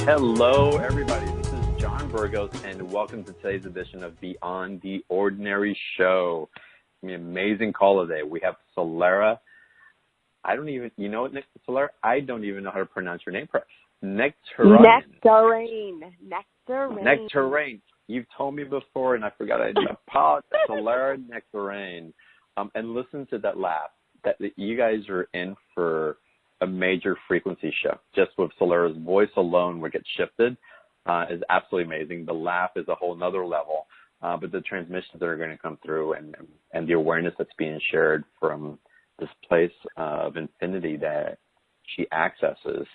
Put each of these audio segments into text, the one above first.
Hello, everybody. This is John Burgos, and welcome to today's edition of Beyond the Ordinary Show. It's an amazing call today. We have Solara. I don't even, you know what, Solara? I don't even know how to pronounce your name. Nectarine. You've told me before, and I forgot. I apologize. Solara Nectarine. And listen to that laugh. That you guys are in for a major frequency shift. Just with Solara's voice alone, where it gets shifted, is absolutely amazing. The laugh is a whole nother level. But the transmissions that are going to come through and the awareness that's being shared from this place of infinity that she accesses,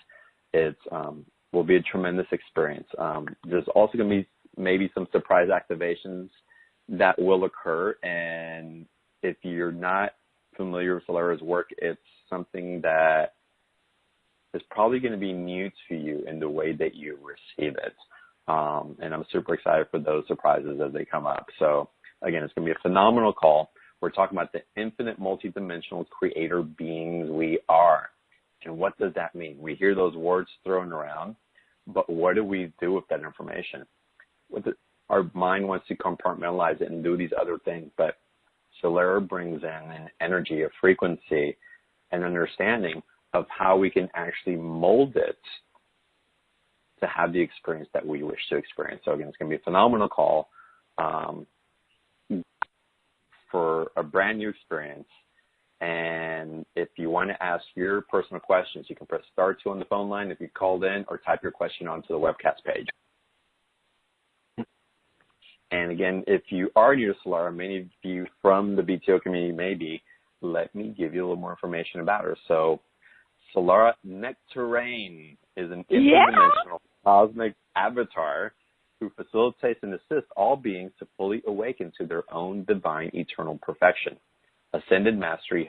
will be a tremendous experience. There's also going to be maybe some surprise activations that will occur. And if you're not familiar with Solara's work, it's something that is probably going to be new to you in the way that you receive it. And I'm super excited for those surprises as they come up. So, again, it's going to be a phenomenal call. We're talking about the infinite multidimensional creator beings we are. And what does that mean? We hear those words thrown around, but what do we do with that information? Our mind wants to compartmentalize it and do these other things, but Solara brings in an energy, a frequency, an understanding of how we can actually mold it to have the experience that we wish to experience. So again, it's going to be a phenomenal call for a brand new experience. And if you want to ask your personal questions, you can press *2 on the phone line if you called in, or type your question onto the webcast page. And again, if you are new to Solara, many of you from the BTO community maybe, let me give you a little more information about her. So Solara Nectarine is an interdimensional cosmic avatar who facilitates and assists all beings to fully awaken to their own divine eternal perfection, ascended mastery,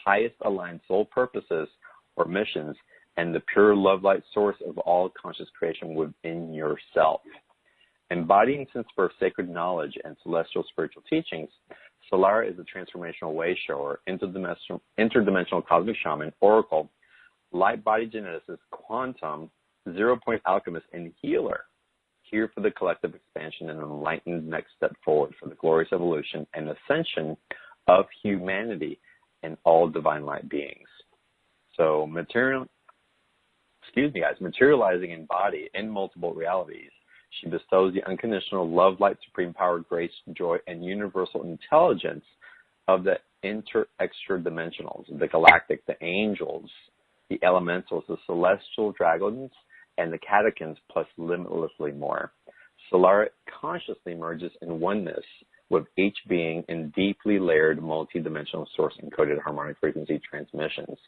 highest aligned soul purposes or missions, and the pure love light source of all conscious creation within yourself. Embodying since birth sacred knowledge and celestial spiritual teachings, Solara is a transformational way shower, interdimensional cosmic shaman, oracle, light body geneticist, quantum, 0-point alchemist, and healer, here for the collective expansion and enlightened next step forward for the glorious evolution and ascension of humanity and all divine light beings. So materializing in body in multiple realities, she bestows the unconditional love, light, supreme power, grace, joy, and universal intelligence of the extra-dimensionals, the galactic, the angels, the elementals, the celestial dragons, and the catechins, plus limitlessly more. Solara consciously merges in oneness with each being in deeply layered multidimensional source-encoded harmonic frequency transmissions.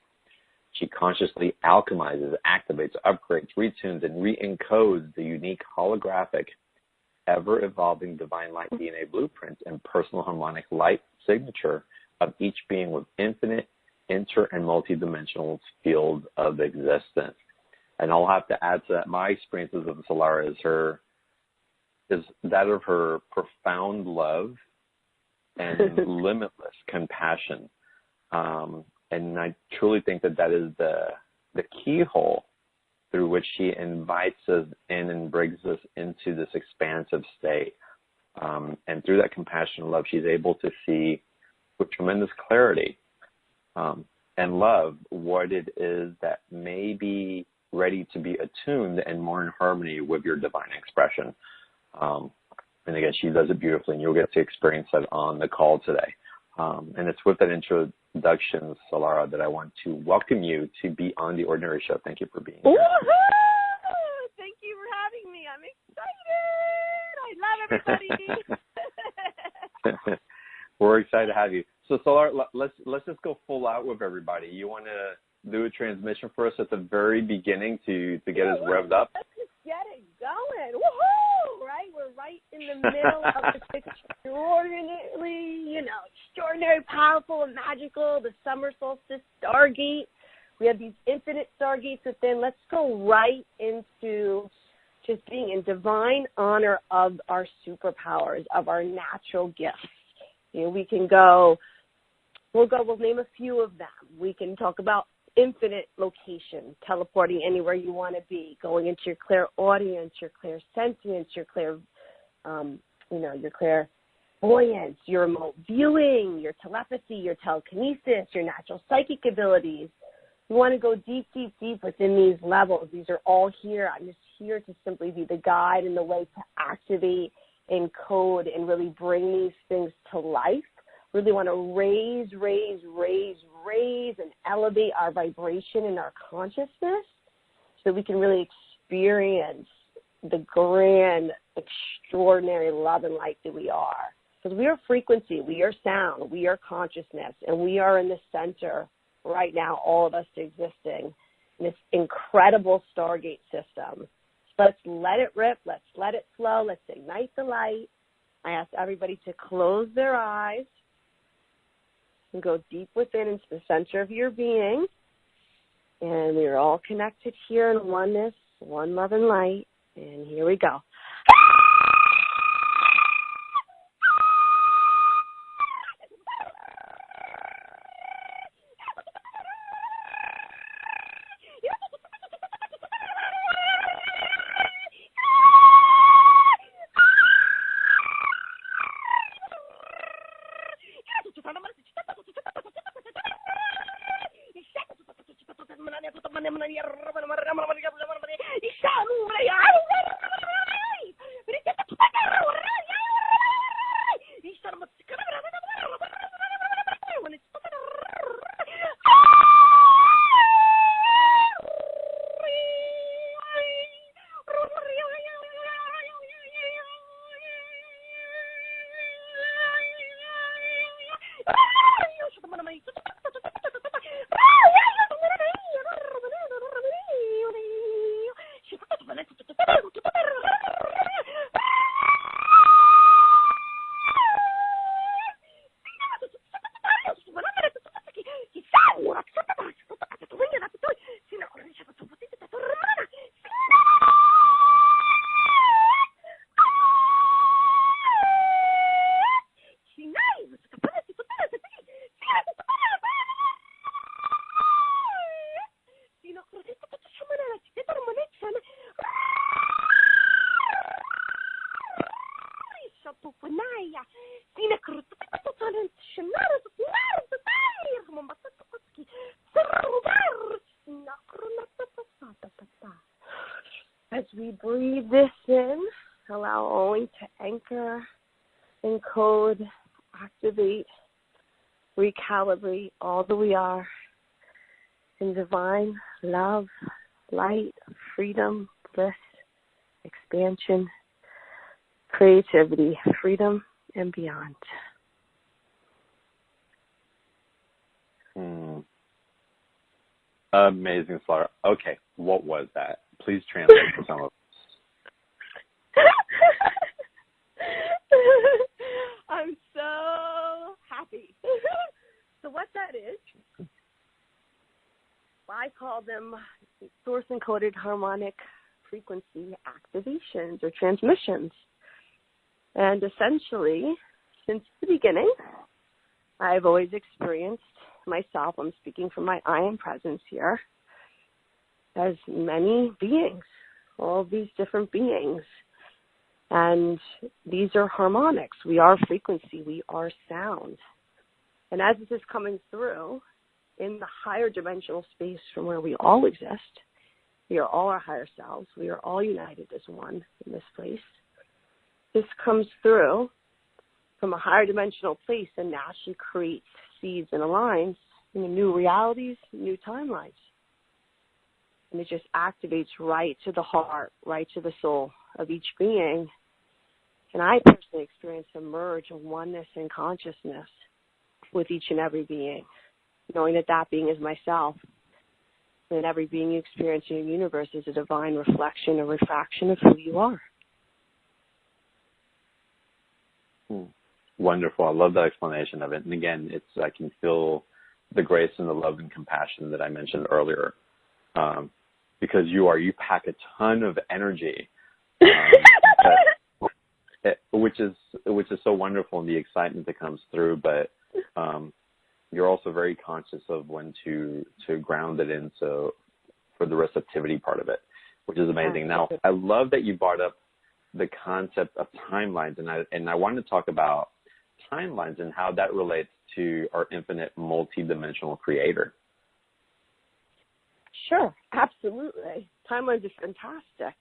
She consciously alchemizes, activates, upgrades, retunes, and re-encodes the unique holographic, ever-evolving divine light DNA blueprint and personal harmonic light signature of each being with infinite, inter, and multidimensional fields of existence. And I'll have to add to that, my experiences of Solara is that of her profound love and limitless compassion. And I truly think that is the keyhole through which she invites us in and brings us into this expansive state. And through that compassion and love, she's able to see with tremendous clarity and love what it is that may be ready to be attuned and more in harmony with your divine expression. And again, she does it beautifully, and you'll get to experience that on the call today. And it's with that introduction, Solara, that I want to welcome you to Beyond the Ordinary Show. Thank you for being here. Woo-hoo! Thank you for having me. I'm excited. I love everybody. We're excited to have you. So, Solara, let's just go full out with everybody. You want to do a transmission for us at the very beginning to get us revved up? Let's just get it going. Woohoo! Right? We're right in the middle of this extraordinary, powerful, and magical, the summer solstice stargate. We have these infinite stargates within. Let's go right into just being in divine honor of our superpowers, of our natural gifts. We'll name a few of them. We can talk about infinite location, teleporting anywhere you want to be, going into your clairaudience, your clairsentience, your your clairvoyance, your remote viewing, your telepathy, your telekinesis, your natural psychic abilities. You want to go deep, deep, deep within these levels. These are all here. I'm just here to simply be the guide and the way to activate, encode, and really bring these things to life. Really want to raise, and elevate our vibration and our consciousness so we can really experience the grand, extraordinary love and light that we are. Because we are frequency, we are sound, we are consciousness, and we are in the center right now, all of us existing in this incredible Stargate system. So let's let it rip, let's let it flow, let's ignite the light. I ask everybody to close their eyes and go deep within into the center of your being. And we are all connected here in oneness, one love and light. And here we go. As we breathe this in, allow only to anchor, encode, activate, recalibrate all that we are in divine love, light, freedom, bliss, expansion, creativity, freedom, and beyond. Amazing, Flora. Okay, what was that? Please translate for some of us. I'm so happy. So what that is, I call them source-encoded harmonic frequency activations or transmissions. And essentially, since the beginning, I've always experienced myself, I'm speaking from my I am presence here, as many beings, all these different beings. And these are harmonics. We are frequency. We are sound. And as this is coming through in the higher dimensional space from where we all exist, we are all our higher selves. We are all united as one in this place. This comes through from a higher dimensional place and naturally creates seeds and aligns in new realities, new timelines. And it just activates right to the heart, right to the soul of each being. And I personally experience a merge of oneness and consciousness with each and every being, knowing that that being is myself. And every being you experience in your universe is a divine reflection or refraction of who you are. Wonderful. I love that explanation of it. And again, I can feel the grace and the love and compassion that I mentioned earlier. Because you pack a ton of energy, which is so wonderful, and the excitement that comes through. But you're also very conscious of when to ground it into for the receptivity part of it, which is amazing. Now, I love that you brought up the concept of timelines, and I wanted to talk about timelines and how that relates to our infinite multidimensional creator. Sure, absolutely. Timelines are fantastic.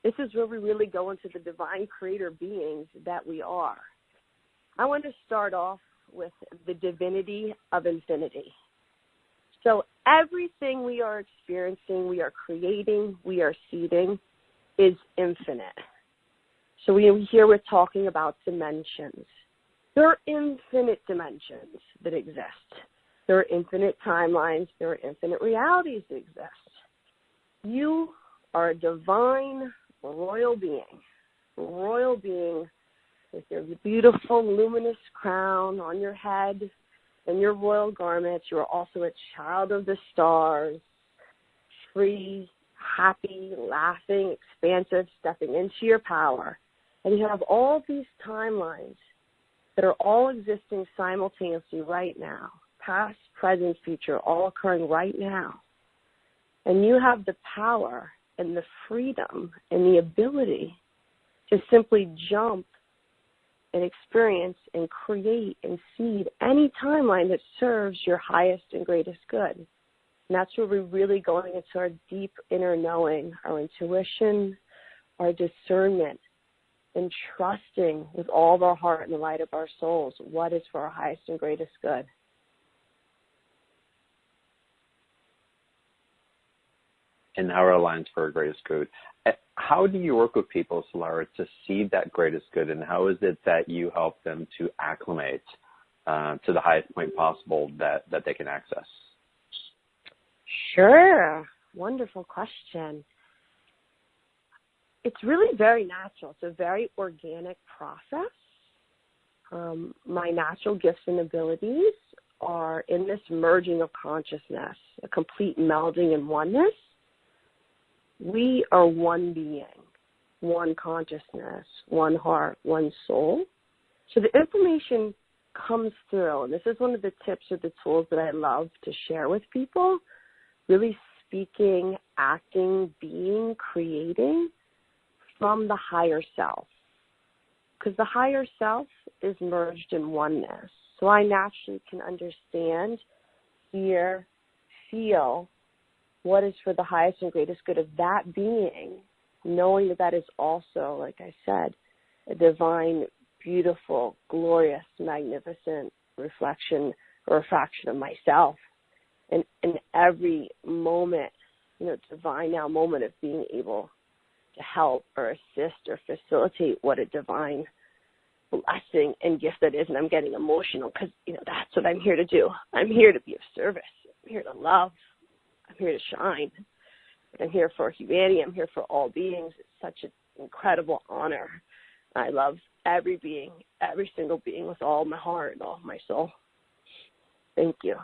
This is where we really go into the divine creator beings that we are. I want to start off with the divinity of infinity. So everything we are experiencing, we are creating, we are seeding is infinite. So here we're talking about dimensions. There are infinite dimensions that exist. There are infinite timelines. There are infinite realities that exist. You are a divine royal being with your beautiful luminous crown on your head and your royal garments. You are also a child of the stars, free, happy, laughing, expansive, stepping into your power. And you have all these timelines that are all existing simultaneously right now, past, present, future, all occurring right now. And you have the power and the freedom and the ability to simply jump and experience and create and seed any timeline that serves your highest and greatest good. And that's where we're really going into our deep inner knowing, our intuition, our discernment, and trusting with all of our heart and the light of our souls what is for our highest and greatest good. And how it aligns for our greatest good. How do you work with people, Solara, to see that greatest good, and how is it that you help them to acclimate to the highest point possible that they can access? Sure. Wonderful question. It's really very natural. It's a very organic process. My natural gifts and abilities are in this merging of consciousness, a complete melding and oneness. We are one being, one consciousness, one heart, one soul. So the information comes through, and this is one of the tips or the tools that I love to share with people, really speaking, acting, being, creating from the higher self. Because the higher self is merged in oneness. So I naturally can understand, hear, feel what is for the highest and greatest good of that being, knowing that that is also, like I said, a divine, beautiful, glorious, magnificent reflection or refraction of myself. And in every moment, divine now moment of being able to help or assist or facilitate what a divine blessing and gift that is. And I'm getting emotional because, that's what I'm here to do. I'm here to be of service. I'm here to love. I'm here to shine. I'm here for humanity. I'm here for all beings. It's such an incredible honor. I love every being, every single being with all my heart and all my soul. Thank you.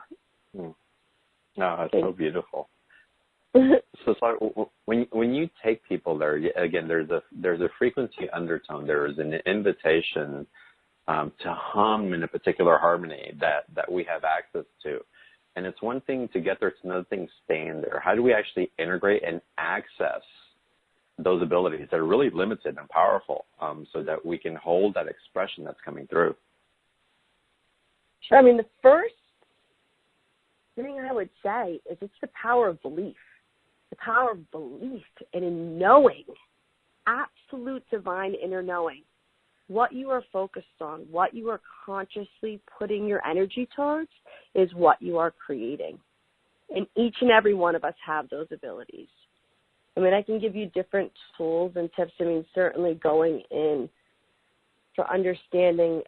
No, that's so beautiful. So when you take people there, again, there's a frequency undertone. There is an invitation to hum in a particular harmony that we have access to. And it's one thing to get there, it's another thing staying there. How do we actually integrate and access those abilities that are really limited and powerful so that we can hold that expression that's coming through? Sure. I mean, the first thing I would say is it's the power of belief. The power of belief and in knowing, absolute divine inner knowing, what you are focused on, what you are consciously putting your energy towards is what you are creating. And each and every one of us have those abilities. I mean, I can give you different tools and tips. I mean, certainly going in for understanding,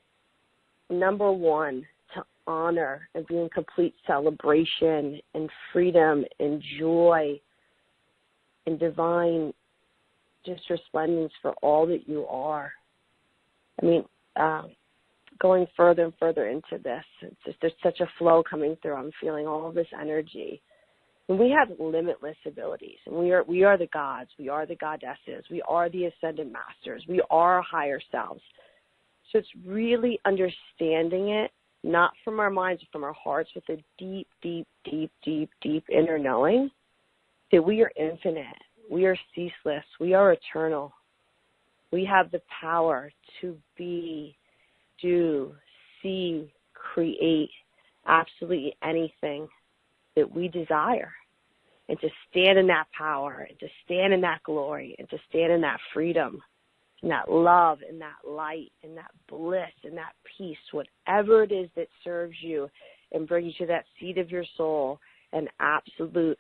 number one, to honor and be in complete celebration and freedom and joy and divine just resplendence for all that you are. I mean, going further and further into this, it's just, there's such a flow coming through. I'm feeling all of this energy. And we have limitless abilities, and we are the gods. We are the goddesses. We are the ascended masters. We are our higher selves. So it's really understanding it not from our minds, but from our hearts, with a deep, deep, deep, deep, deep inner knowing that we are infinite, we are ceaseless, we are eternal. We have the power to be, do, see, create absolutely anything that we desire, and to stand in that power, and to stand in that glory, and to stand in that freedom, and that love, and that light, and that bliss, and that peace, whatever it is that serves you and brings you that seat of your soul, and absolute,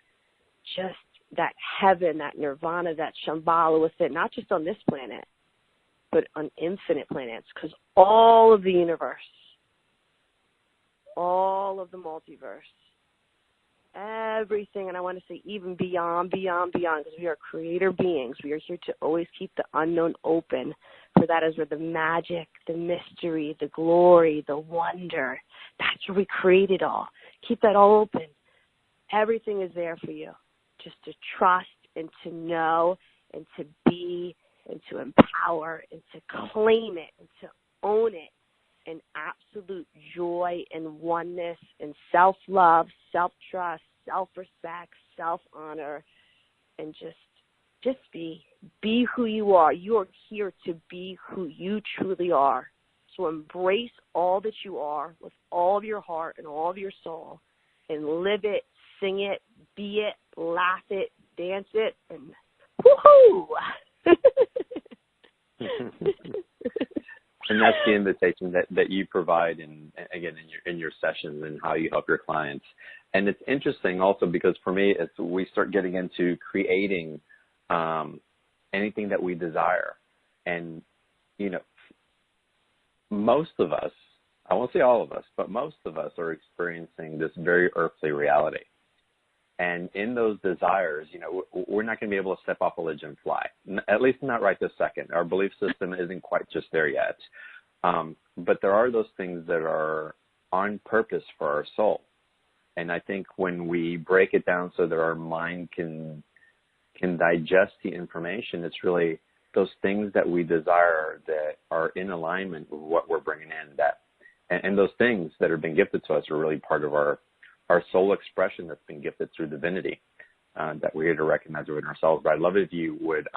just that heaven, that nirvana, that Shambhala within, not just on this planet, but on infinite planets, because all of the universe, all of the multiverse, everything, and I want to say even beyond, because we are creator beings. We are here to always keep the unknown open, for that is where the magic, the mystery, the glory, the wonder, that's where we create it all. Keep that all open. Everything is there for you, just to trust and to know and to be and to empower and to claim it and to own it in absolute joy and oneness and self-love, self-trust, self-respect, self-honor, and just be who you are. You are here to be who you truly are. So embrace all that you are with all of your heart and all of your soul, and live it, sing it, be it, laugh it, dance it, and woohoo! And that's the invitation that you provide in your sessions and how you help your clients. And it's interesting also because for me, it's we start getting into creating anything that we desire. And, most of us, I won't say all of us, but most of us are experiencing this very earthly reality. And in those desires, we're not going to be able to step off a ledge and fly, at least not right this second. Our belief system isn't quite just there yet. But there are those things that are on purpose for our soul. And I think when we break it down so that our mind can digest the information, it's really those things that we desire that are in alignment with what we're bringing in. And those things that have been gifted to us are really part of our soul expression that's been gifted through divinity that we're here to recognize within ourselves. But I'd love it if you would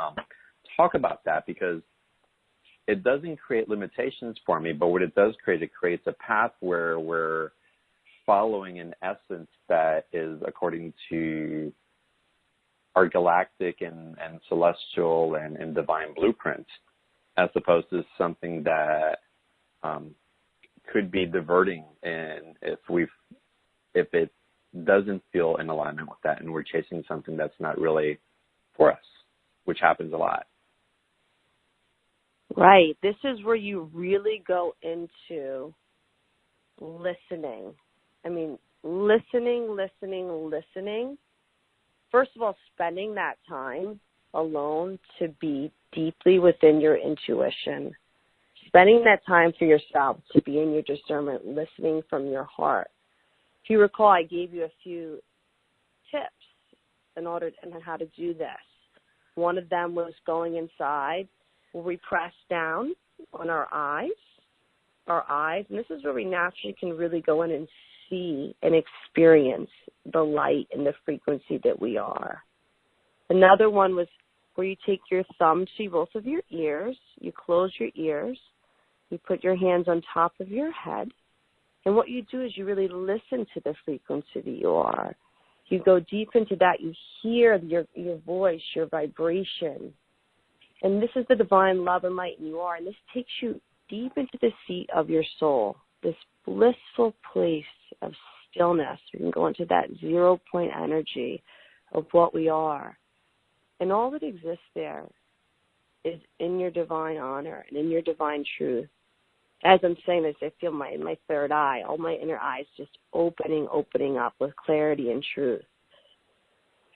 talk about that, because it doesn't create limitations for me, but what it does create, it creates a path where we're following an essence that is according to our galactic and celestial and divine blueprint, as opposed to something that could be diverting, and if it doesn't feel in alignment with that and we're chasing something that's not really for us, which happens a lot. Right. This is where you really go into listening. I mean, listening. First of all, spending that time alone to be deeply within your intuition. Spending that time for yourself to be in your discernment, listening from your heart. If you recall, I gave you a few tips on how to do this. One of them was going inside, where we press down on our eyes, and this is where we naturally can really go in and see and experience the light and the frequency that we are. Another one was where you take your thumb to both of your ears, you close your ears, you put your hands on top of your head, and what you do is you really listen to the frequency that you are. You go deep into that. You hear your voice, your vibration. And this is the divine love and light you are. And this takes you deep into the seat of your soul, this blissful place of stillness. We can go into that 0 point energy of what we are. And all that exists there is in your divine honor and in your divine truth. As I'm saying this, I feel my third eye, all my inner eyes just opening up with clarity and truth.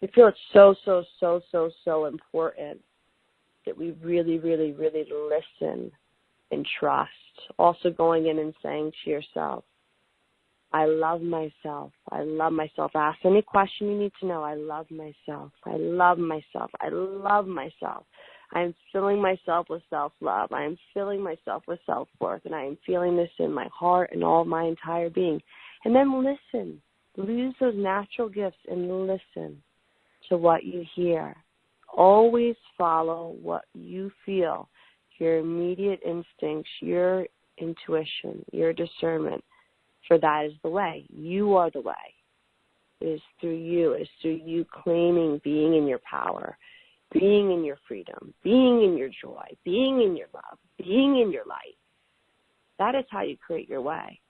I feel it's so important that we really, really, really listen and trust. Also going in and saying to yourself, I love myself. I love myself. Ask any question you need to know. I love myself. I love myself. I love myself. I am filling myself with self-love. I am filling myself with self-worth, and I am feeling this in my heart and all of my entire being. And then listen. Use those natural gifts and listen to what you hear. Always follow what you feel, your immediate instincts, your intuition, your discernment, for that is the way. You are the way. It is through you. It is through you claiming being in your power, being in your freedom, being in your joy, being in your love, being in your light. That is how you create your way.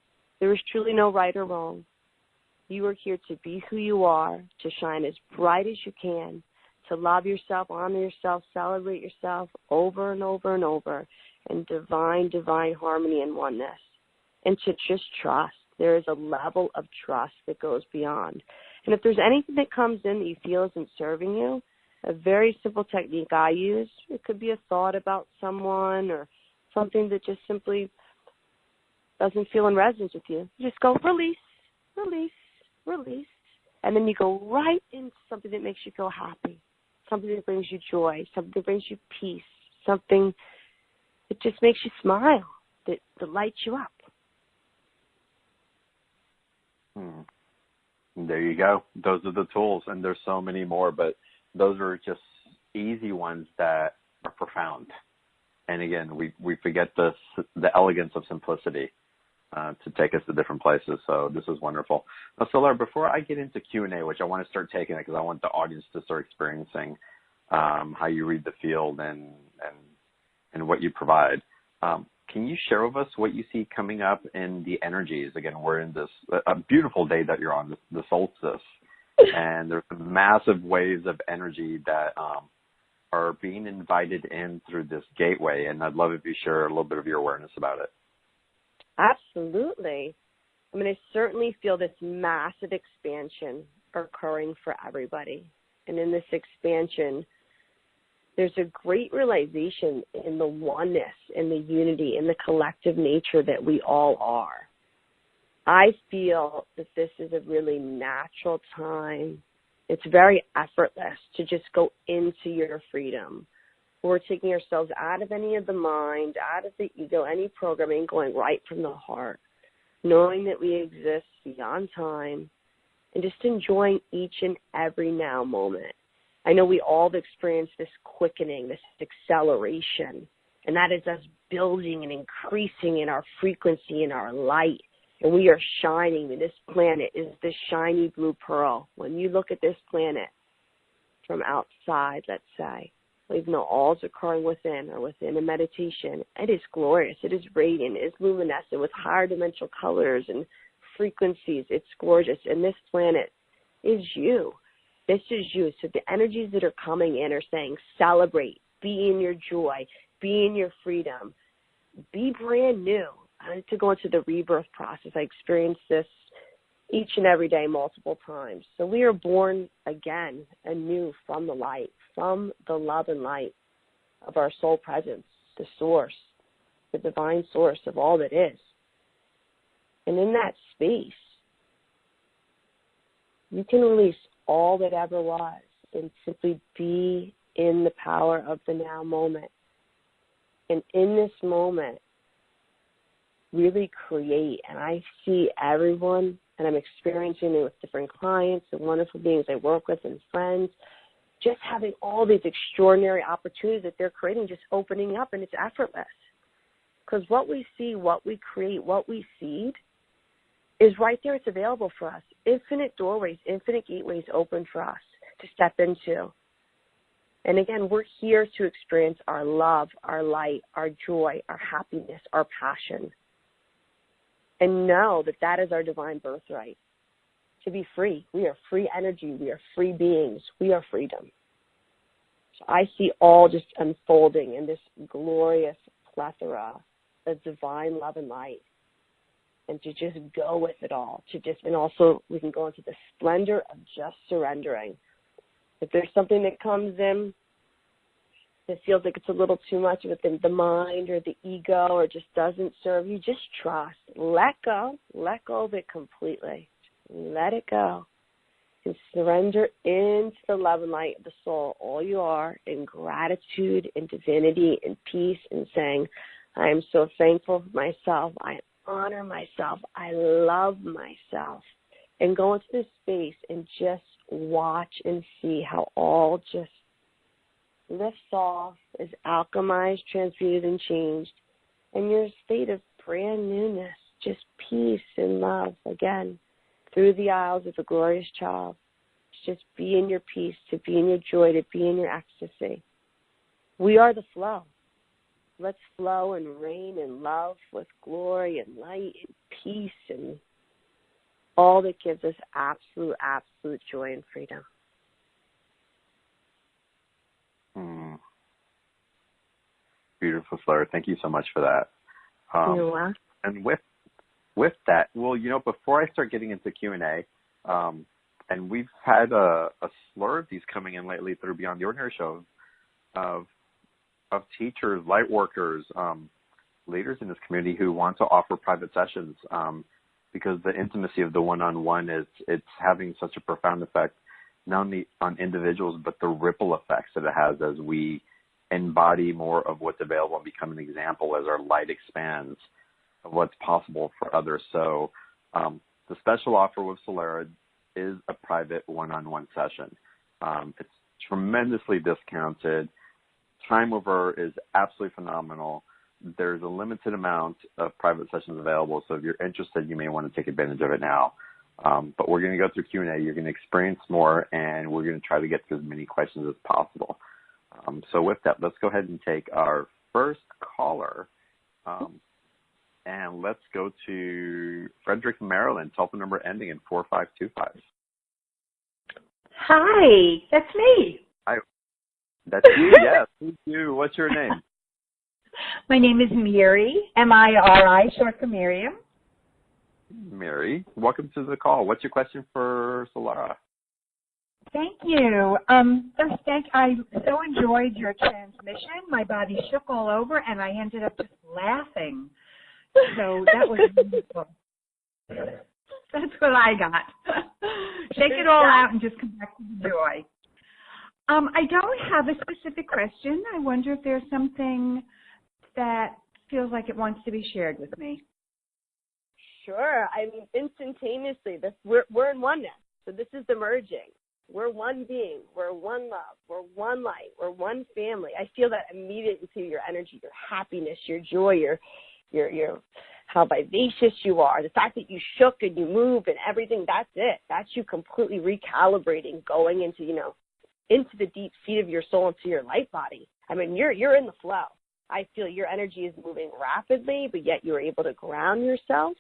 There is truly no right or wrong. You are here to be who you are, to shine as bright as you can, to love yourself, honor yourself, celebrate yourself over and over and over, in divine harmony and oneness. And to just trust. There is a level of trust that goes beyond. And if there's anything that comes in that you feel isn't serving you, a very simple technique I use, it could be a thought about someone or something that just simply doesn't feel in resonance with you. You just go, release, release, release. And then you go right into something that makes you feel happy, something that brings you joy, something that brings you peace, something that just makes you smile, that lights you up. There you go. Those are the tools, and there's so many more, but those are just easy ones that are profound. And again, we forget the elegance of simplicity to take us to different places. So this is wonderful. Now, Solar, before I get into Q&A, which I want to start taking it because I want the audience to start experiencing how you read the field and what you provide. Can you share with us what you see coming up in the energies? Again, we're in this a beautiful day that you're on, the solstice, and there's massive waves of energy that are being invited in through this gateway, and I'd love if you share a little bit of your awareness about it. Absolutely. I mean, I certainly feel this massive expansion occurring for everybody. And in this expansion, there's a great realization in the oneness, in the unity, in the collective nature that we all are. I feel that this is a really natural time. It's very effortless to just go into your freedom. We're taking ourselves out of any of the mind, out of the ego, any programming, going right from the heart, knowing that we exist beyond time, and just enjoying each and every now moment. I know we all have experienced this quickening, this acceleration, and that is us building and increasing in our frequency, in our light, and we are shining. This planet is the shiny blue pearl. When you look at this planet from outside, let's say, even though all is occurring within or within a meditation, it is glorious, it is radiant, it is luminescent with higher dimensional colors and frequencies. It's gorgeous, and this planet is you. This is you. So the energies that are coming in are saying, celebrate, be in your joy, be in your freedom, be brand new. I need to go into the rebirth process. I experience this each and every day multiple times. So we are born again, anew from the light, from the love and light of our soul presence, the source, the divine source of all that is. And in that space, you can release all that ever was and simply be in the power of the now moment. And in this moment, really create. And I see everyone, and I'm experiencing it with different clients and wonderful beings I work with and friends, just having all these extraordinary opportunities that they're creating, just opening up, and it's effortless. Because what we see, what we create, what we seed is right there. It's available for us. Infinite doorways, infinite gateways open for us to step into. And again, we're here to experience our love, our light, our joy, our happiness, our passion. And know that that is our divine birthright. To be free. We are free energy. We are free beings. We are freedom. So I see all just unfolding in this glorious plethora of divine love and light. And to just go with it all. And also we can go into the splendor of just surrendering. If there's something that comes in that feels like it's a little too much within the mind or the ego or just doesn't serve you, just trust. Let go of it completely. Let it go. and surrender into the love and light of the soul, all you are, in gratitude and divinity and peace, and saying, I am so thankful for myself. I honor myself. I love myself. And go into this space and just watch and see how all just lifts off, is alchemized, transmuted, and changed. And you're in a state of brand newness, just peace and love again through the aisles of the glorious child. Just be in your peace, to be in your joy, to be in your ecstasy. We are the flow. Let's flow and reign in love with glory and light and peace and all that gives us absolute, absolute joy and freedom. Beautiful, Fleur. Thank you so much for that. You're welcome. And with that, well, before I start getting into Q&A, and we've had a slur of these coming in lately through Beyond the Ordinary show of teachers, light workers, leaders in this community who want to offer private sessions because the intimacy of the one-on-one it's having such a profound effect, not only on individuals, but the ripple effects that it has as we embody more of what's available and become an example as our light expands of what's possible for others. So the special offer with Solara is a private one-on-one session. It's tremendously discounted. Time over is absolutely phenomenal. There's a limited amount of private sessions available, so if you're interested, you may want to take advantage of it now. But we're going to go through Q&A. You're going to experience more, and we're going to try to get to as many questions as possible. So with that, let's go ahead and take our first caller, and let's go to Frederick, Maryland, telephone number ending in 4525. Hi, that's me. Hi. That's you, yes. Who's you? What's your name? My name is Miri, M-I-R-I, short for Miriam. Mary, welcome to the call. What's your question for Solara? Thank you. First, I so enjoyed your transmission. My body shook all over, and I ended up just laughing. So that was wonderful. That's what I got. Shake it all out and just come back to the joy. I don't have a specific question. I wonder if there's something that feels like it wants to be shared with me. Sure. I mean, instantaneously, we're in oneness. So this is the merging. We're one being. We're one love. We're one light. We're one family. I feel that immediately through your energy, your happiness, your joy, your how vivacious you are. The fact that you shook and you moved and everything, that's it. That's you completely recalibrating, going into, into the deep seat of your soul, into your light body. I mean, you're in the flow. I feel your energy is moving rapidly, but yet you're able to ground yourself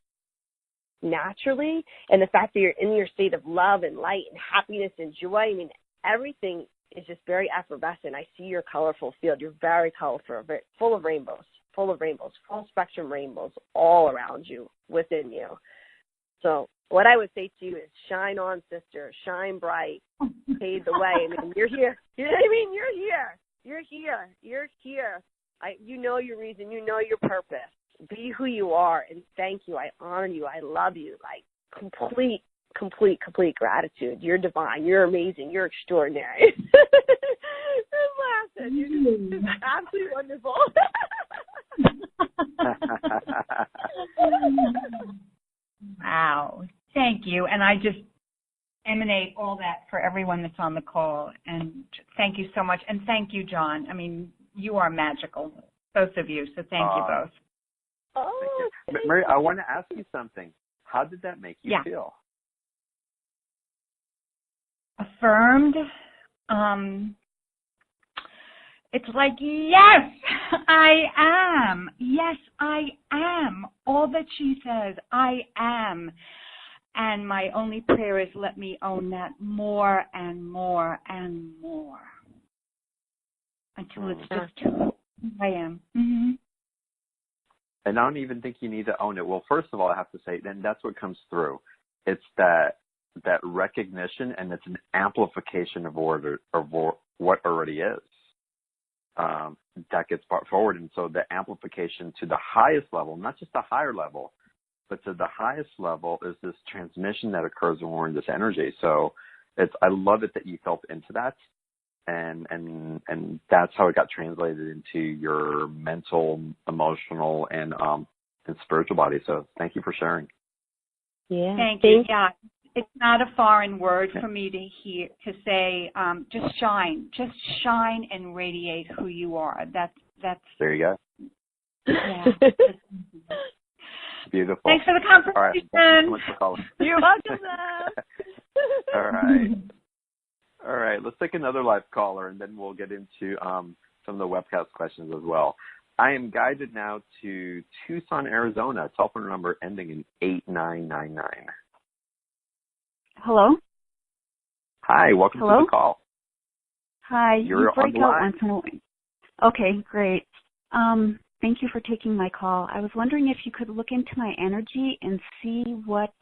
naturally. And the fact that you're in your state of love and light and happiness and joy, I mean, everything is just very effervescent. I see your colorful field. You're very colorful, very, full of rainbows, full spectrum rainbows all around you, within you. So what I would say to you is shine on, sister, shine bright, pave the way. I mean, you're here. You know what I mean? You're here. You're here. You're here. You know your reason. You know your purpose. Be who you are, and thank you. I honor you. I love you. Like complete gratitude. You're divine. You're amazing. You're extraordinary. I'm laughing. You're just absolutely wonderful. Wow. Thank you. And I just emanate all that for everyone that's on the call. And thank you so much. And thank you, John. I mean, you are magical, both of you. So thank you both. Oh, thank you. Mary, I want to ask you something. How did that make you feel? Affirmed. It's like, yes, I am. Yes, I am. All that she says, I am. And my only prayer is let me own that more and more and more until it's just who I am. Mm-hmm. And I don't even think you need to own it. Well, first of all, I have to say, then that's what comes through. It's that recognition, and it's an amplification of what already is. That gets brought forward. And so the amplification to the highest level, not just the higher level, but to the highest level is this transmission that occurs when we're in this energy. So I love it that you felt into that, and that's how it got translated into your mental, emotional, and spiritual body. So thank you for sharing. Yeah. Thank you. Yeah. It's not a foreign word for me to say, just shine and radiate who you are. That's there you go. Yeah. Beautiful. Thanks for the conversation. All right. Thank you so much for calling. You're welcome, love. All right. Let's take another live caller, and then we'll get into some of the webcast questions as well. I am guided now to Tucson, Arizona. Telephone number ending in 8999. Hello? Hi, welcome Hello? to the call. Hi, You're you break on the out line. once in a while. Okay, great. Thank you for taking my call. I was wondering if you could look into my energy and see what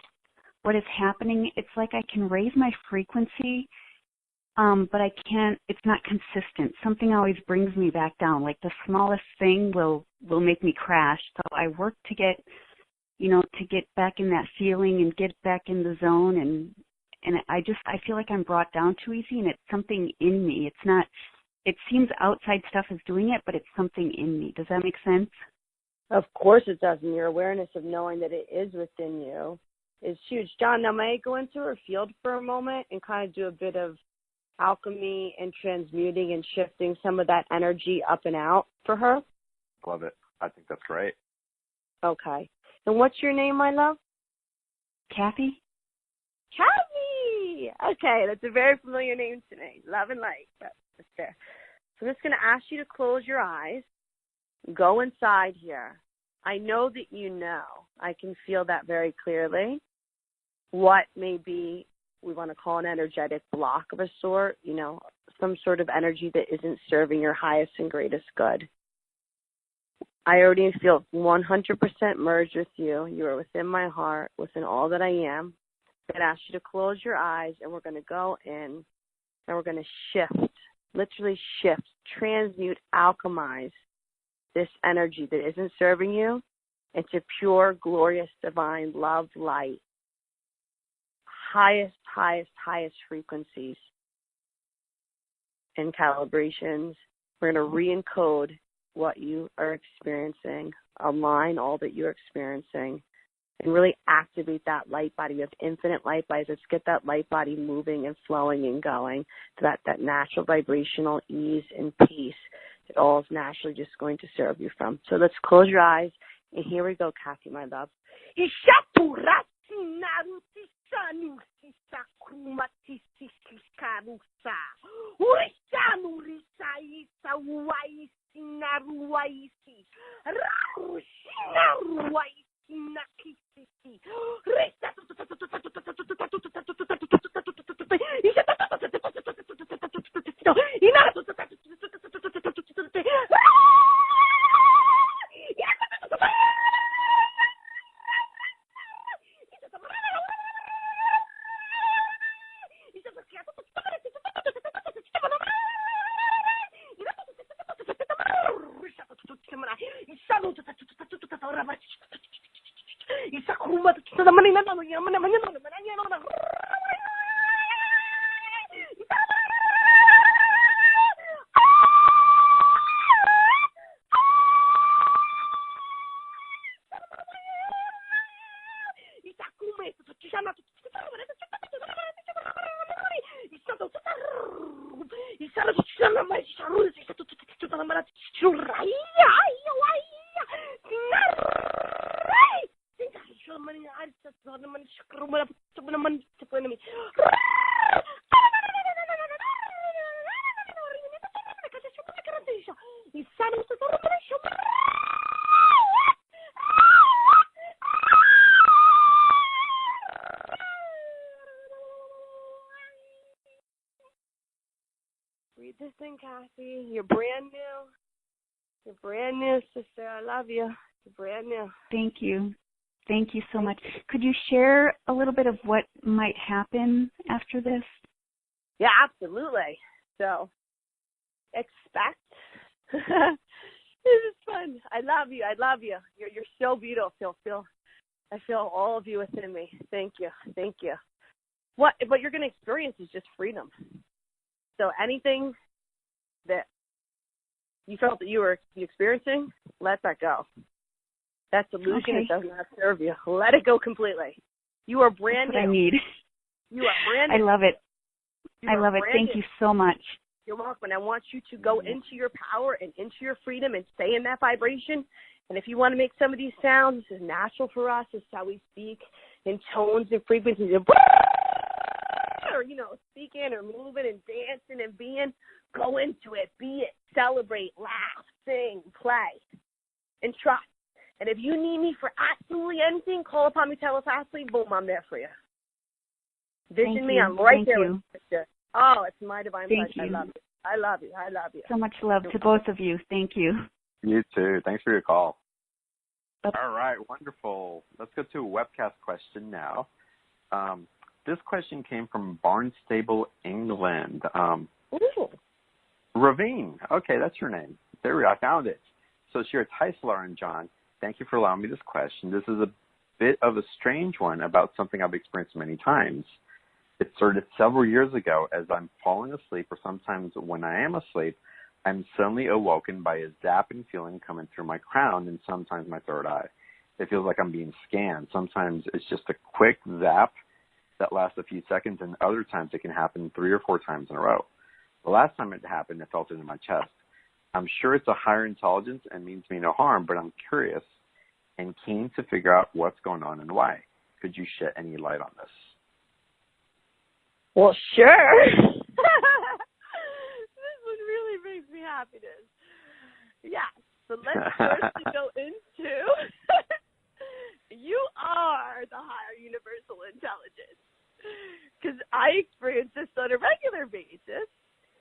is happening. It's like I can raise my frequency, but I can't, it's not consistent. Something always brings me back down. Like the smallest thing will make me crash. So I work to get back in that feeling and get back in the zone, and I feel like I'm brought down too easy, and it's something in me. It's not, it seems outside stuff is doing it, but it's something in me. Does that make sense? Of course it does, and your awareness of knowing that it is within you is huge. John, now may I go into her field for a moment and kind of do a bit of alchemy and transmuting and shifting some of that energy up and out for her? Love it. I think that's great. Okay. And what's your name, my love? Kathy? Kathy! Okay, that's a very familiar name to me. Love and light. That's there. So I'm just going to ask you to close your eyes. Go inside here. I know that you know. I can feel that very clearly. What may be, we want to call an energetic block of a sort, some sort of energy that isn't serving your highest and greatest good. I already feel 100% merged with you. You are within my heart, within all that I am. I'm going to ask you to close your eyes, and we're going to go in, and we're going to shift, literally shift, transmute, alchemize this energy that isn't serving you into pure, glorious, divine love, light, highest frequencies and calibrations. We're going to re-encode what you are experiencing, align all that you're experiencing, and really activate that light body. We have infinite light bodies. Let's get that light body moving and flowing and going to that natural vibrational ease and peace that all is naturally just going to serve you from. So let's close your eyes, and here we go, Kathy, my love. Read this thing, Kathy. You're brand new. You're brand new, sister. I love you. You're brand new. Thank you. Thank you so much. Could you share a little bit of what might happen after this? Yeah, absolutely. So, expect. This is fun. I love you. I love you. You're so beautiful. I feel all of you within me. Thank you. Thank you. what you're going to experience is just freedom. So anything that you felt that you were experiencing, let that go. That's illusion. Okay. It does not serve you. Let it go completely. You are brand new. That's what I need. You are brand new. I love it. You I love it. Thank you so much. You're welcome. And I want you to go into your power and into your freedom and stay in that vibration. And if you want to make some of these sounds, this is natural for us. This is how we speak in tones and frequencies. Or, speaking or moving and dancing and being. Go into it. Be it. Celebrate. Laugh. Sing. Play. And trust. And if you need me for absolutely anything, call upon me telepathically. Boom, I'm there for you. Vision me. I'm right there with you. Oh, it's my divine pleasure. I love you. I love you. I love you. So much love to both of you. Thank you. You too. Thanks for your call. Okay. All right, wonderful. Let's go to a webcast question now. This question came from Barnstable, England. Ravine. Okay, that's your name. There we go. I found it. So she writes, "Hi, Solar and John. Thank you for allowing me this question. This is a bit of a strange one about something I've experienced many times. It started several years ago as I'm falling asleep, or sometimes when I am asleep, I'm suddenly awoken by a zapping feeling coming through my crown and sometimes my third eye. It feels like I'm being scanned. Sometimes it's just a quick zap that lasts a few seconds, and other times it can happen 3 or 4 times in a row. The last time it happened, it felt it in my chest. I'm sure it's a higher intelligence and means me no harm, but I'm curious and keen to figure out what's going on and why. Could you shed any light on this?" Well, sure. This one really makes me happy. Yeah. So let's first go into you are the higher universal intelligence. Because I experience this on a regular basis,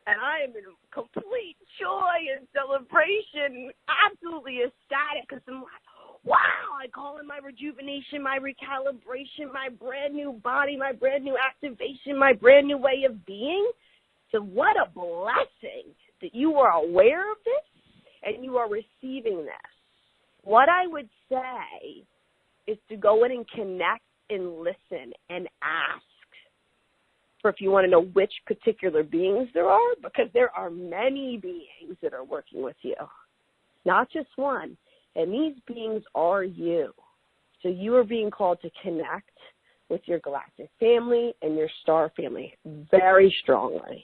and I am in complete joy and celebration, absolutely ecstatic, because I'm like, wow, I call in my rejuvenation, my recalibration, my brand new body, my brand new activation, my brand new way of being. So what a blessing that you are aware of this and you are receiving this. What I would say is to go in and connect and listen and ask for if you want to know which particular beings there are, because there are many beings that are working with you, not just one. And these beings are you. So you are being called to connect with your galactic family and your star family very strongly.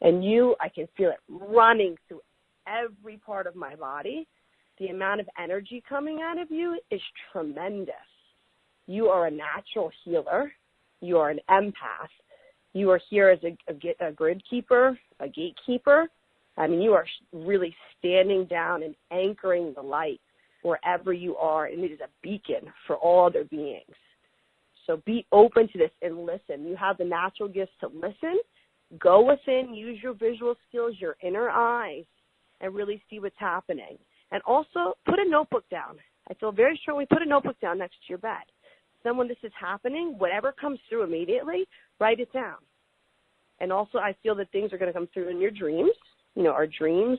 And I can feel it running through every part of my body. The amount of energy coming out of you is tremendous. You are a natural healer. You are an empath. You are here as a grid keeper, a gatekeeper. I mean, you are really standing down and anchoring the light wherever you are, and it is a beacon for all other beings. So be open to this and listen. You have the natural gifts to listen. Go within, use your visual skills, your inner eyes, and really see what's happening. And also, put a notebook down. I feel very strongly, put a notebook down next to your bed. Then when this is happening, whatever comes through immediately, write it down. And also, I feel that things are going to come through in your dreams. Our dreams,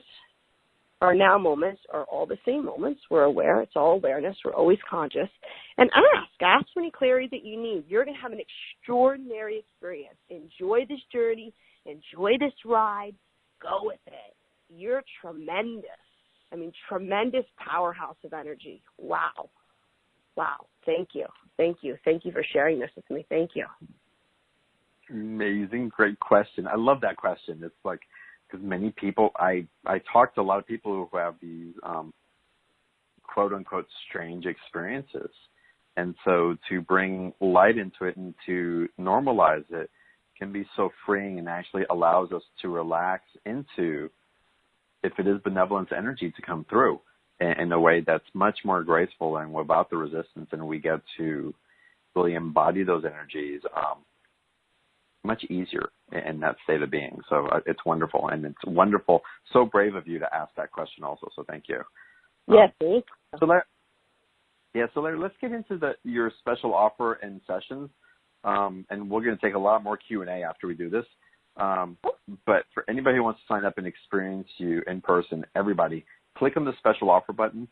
our now moments are all the same moments. We're aware. It's all awareness. We're always conscious. And ask for any clarity that you need. You're going to have an extraordinary experience. Enjoy this journey. Enjoy this ride. Go with it. You're tremendous. I mean, tremendous powerhouse of energy. Wow. Wow. Thank you. Thank you. Thank you for sharing this with me. Thank you. Amazing. Great question. I love that question. It's like, because many people, I talk to a lot of people who have these quote unquote strange experiences. And so to bring light into it and to normalize it can be so freeing and actually allows us to relax into, if it is benevolence energy, to come through in a way that's much more graceful and without the resistance, and we get to really embody those energies much easier in that state of being. So it's wonderful, and it's wonderful, so brave of you to ask that question also, so thank you. Yes, thank you. So Larry, let's get into your special offer and sessions, and we're going to take a lot more Q&A after we do this. But for anybody who wants to sign up and experience you in person, everybody, click on the special offer button.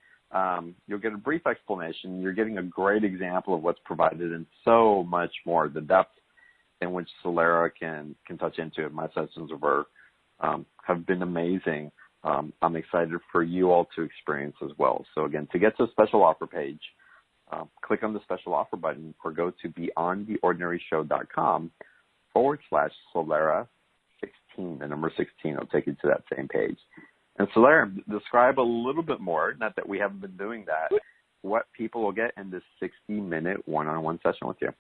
You'll get a brief explanation. You're getting a great example of what's provided and so much more. The depth in which Solera can touch into it. My sessions of her have been amazing. I'm excited for you all to experience as well. So again, to get to the special offer page, click on the special offer button or go to beyondtheordinaryshow.com/Solera16, the number 16. It'll take you to that same page. And Solera, describe a little bit more, not that we haven't been doing that, what people will get in this 60-minute one-on-one session with you.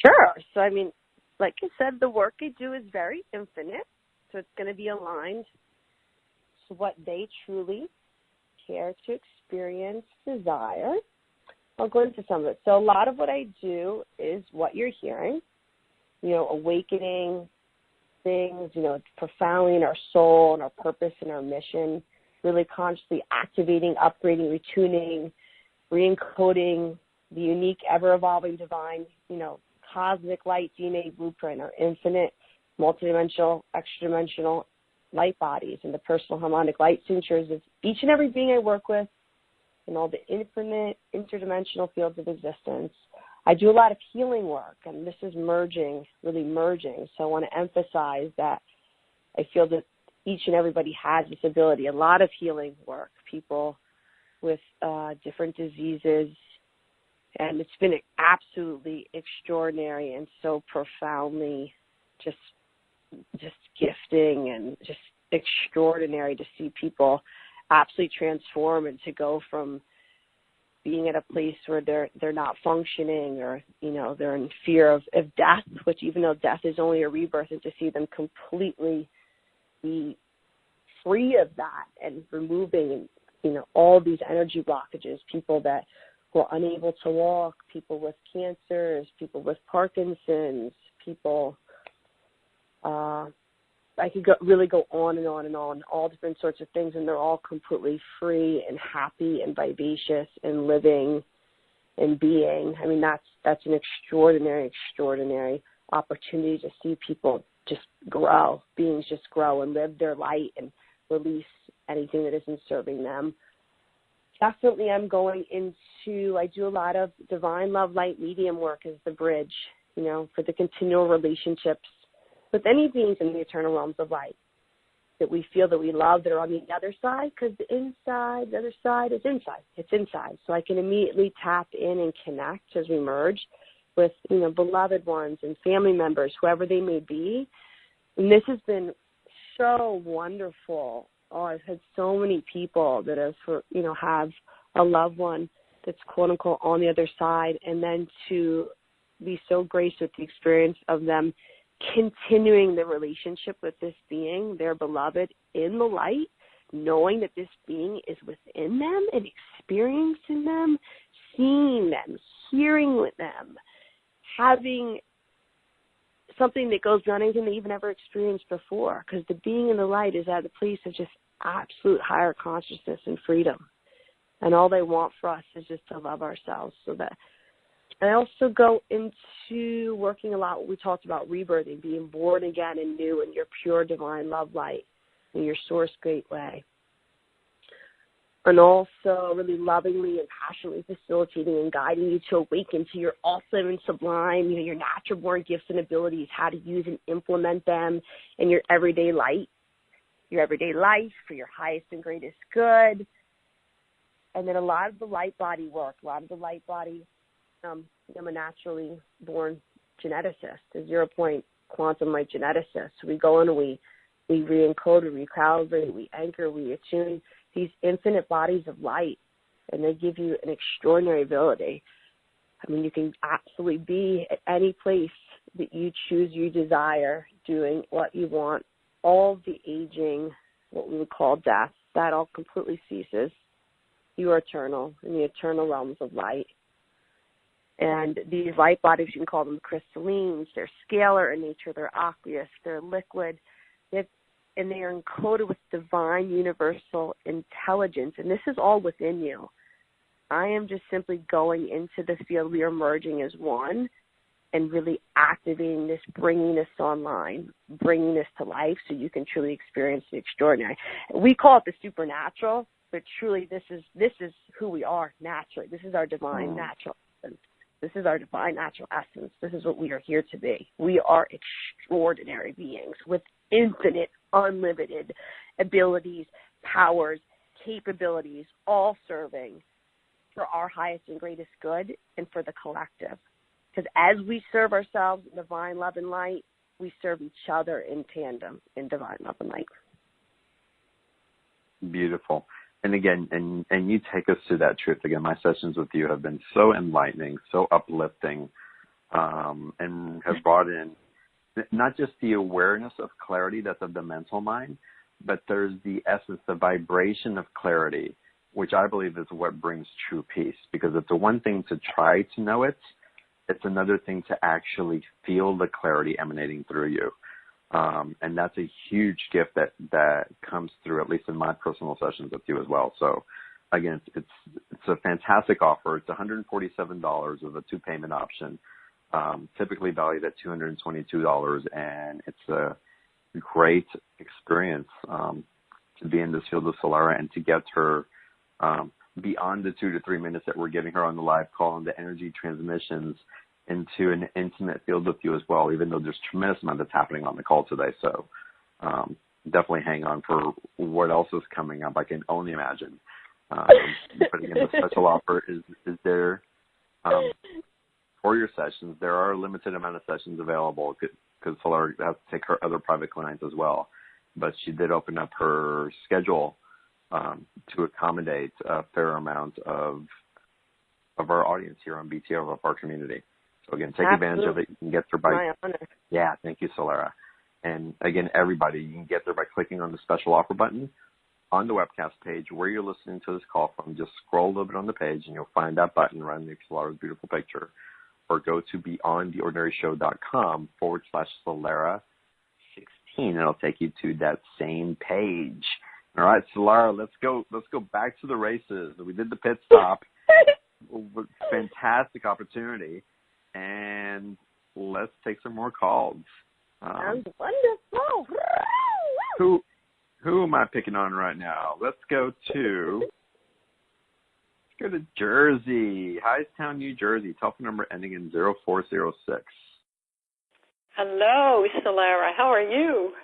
Sure. So, I mean, like I said, the work I do is very infinite. So it's going to be aligned to what they truly care to experience, desire. I'll go into some of it. So a lot of what I do is what you're hearing, awakening things, profoundly in our soul and our purpose and our mission, really consciously activating, upgrading, retuning, re-encoding the unique, ever-evolving divine, cosmic light DNA blueprint, our infinite, multidimensional, extra-dimensional light bodies and the personal harmonic light signatures of each and every being I work with in all the infinite, interdimensional fields of existence. I do a lot of healing work, and this is really merging. So I want to emphasize that I feel that each and everybody has this ability, a lot of healing work, people with different diseases, and it's been absolutely extraordinary and so profoundly just gifting and just extraordinary to see people absolutely transform and to go from being at a place where they're not functioning or, they're in fear of death, which even though death is only a rebirth, and to see them completely be free of that and removing, all these energy blockages, people that who are unable to walk, people with cancers, people with Parkinson's, people, I could really go on and on and on, all different sorts of things, and they're all completely free and happy and vivacious and living and being. I mean, that's an extraordinary opportunity to see people just grow, beings just grow and live their light and release anything that isn't serving them. Definitely I do a lot of divine love light medium work as the bridge, for the continual relationships with any beings in the eternal realms of light that we feel that we love that are on the other side, because the other side is inside. It's inside. So I can immediately tap in and connect as we merge with, beloved ones and family members, whoever they may be. And this has been so wonderful. Oh, I've had so many people that have a loved one that's quote unquote on the other side, and then to be so graced with the experience of them continuing the relationship with this being, their beloved, in the light, knowing that this being is within them and experiencing them, seeing them, hearing with them, having something that goes beyond anything they've never experienced before, because the being in the light is at a place of just absolute higher consciousness and freedom. And all they want for us is just to love ourselves. So that I also go into working a lot, we talked about rebirthing, being born again and new in your pure divine love light, in your source great way. And also really lovingly and passionately facilitating and guiding you to awaken to your awesome and sublime, your natural born gifts and abilities, how to use and implement them in your everyday light, for your highest and greatest good. And then a lot of the light body work, I'm a naturally born geneticist, a 0 point quantum light geneticist. We go in and we re-encode, we recalibrate, we anchor, we attune these infinite bodies of light, and they give you an extraordinary ability. I mean, you can absolutely be at any place that you choose, you desire, doing what you want. All of the aging, what we would call death, that all completely ceases. You are eternal in the eternal realms of light. And these light bodies, you can call them crystallines. They're scalar in nature. They're aqueous. They're liquid. And they are encoded with divine universal intelligence. And this is all within you. I am just simply going into the field. We are merging as one and really activating this, bringing this online, bringing this to life so you can truly experience the extraordinary. We call it the supernatural, but truly this is who we are naturally. This is our divine natural. This is our divine natural essence. This is what we are here to be. We are extraordinary beings with infinite, unlimited abilities, powers, capabilities, all serving for our highest and greatest good and for the collective. Because as we serve ourselves in divine love and light, we serve each other in tandem in divine love and light. Beautiful. And again, and you take us to that truth. Again, my sessions with you have been so enlightening, so uplifting, and have brought in not just the awareness of clarity that's of the mental mind, but there's the essence, the vibration of clarity, which I believe is what brings true peace. Because it's the one thing to try to know it, it's another thing to actually feel the clarity emanating through you. And that's a huge gift that comes through, at least in my personal sessions with you as well. So again, it's a fantastic offer. It's $147 with a 2-payment option, typically valued at $222. And it's a great experience to be in this field with Solara and to get her beyond the 2 to 3 minutes that we're giving her on the live call and the energy transmissions into an intimate field with you as well, even though there's tremendous amount that's happening on the call today. So definitely hang on for what else is coming up. I can only imagine. But again, the special offer is there for your sessions. There are a limited amount of sessions available because Solara has to take her other private clients as well. But she did open up her schedule to accommodate a fair amount of our audience here on BTO, of our community. So again, take advantage of it. You can get there by, my honor. Yeah, thank you, Solara. And again, everybody, you can get there by clicking on the special offer button on the webcast page where you're listening to this call from. Just scroll a little bit on the page and you'll find that button right next to Solara's beautiful picture. Or go to beyondtheordinaryshow.com/Solara16. It'll take you to that same page. All right, Solara, let's go back to the races. We did the pit stop. Fantastic opportunity. And let's take some more calls. Sounds wonderful. Who am I picking on right now? Let's go to Jersey, Hightstown, New Jersey. Telephone number ending in 0406. Hello, Solara. How are you?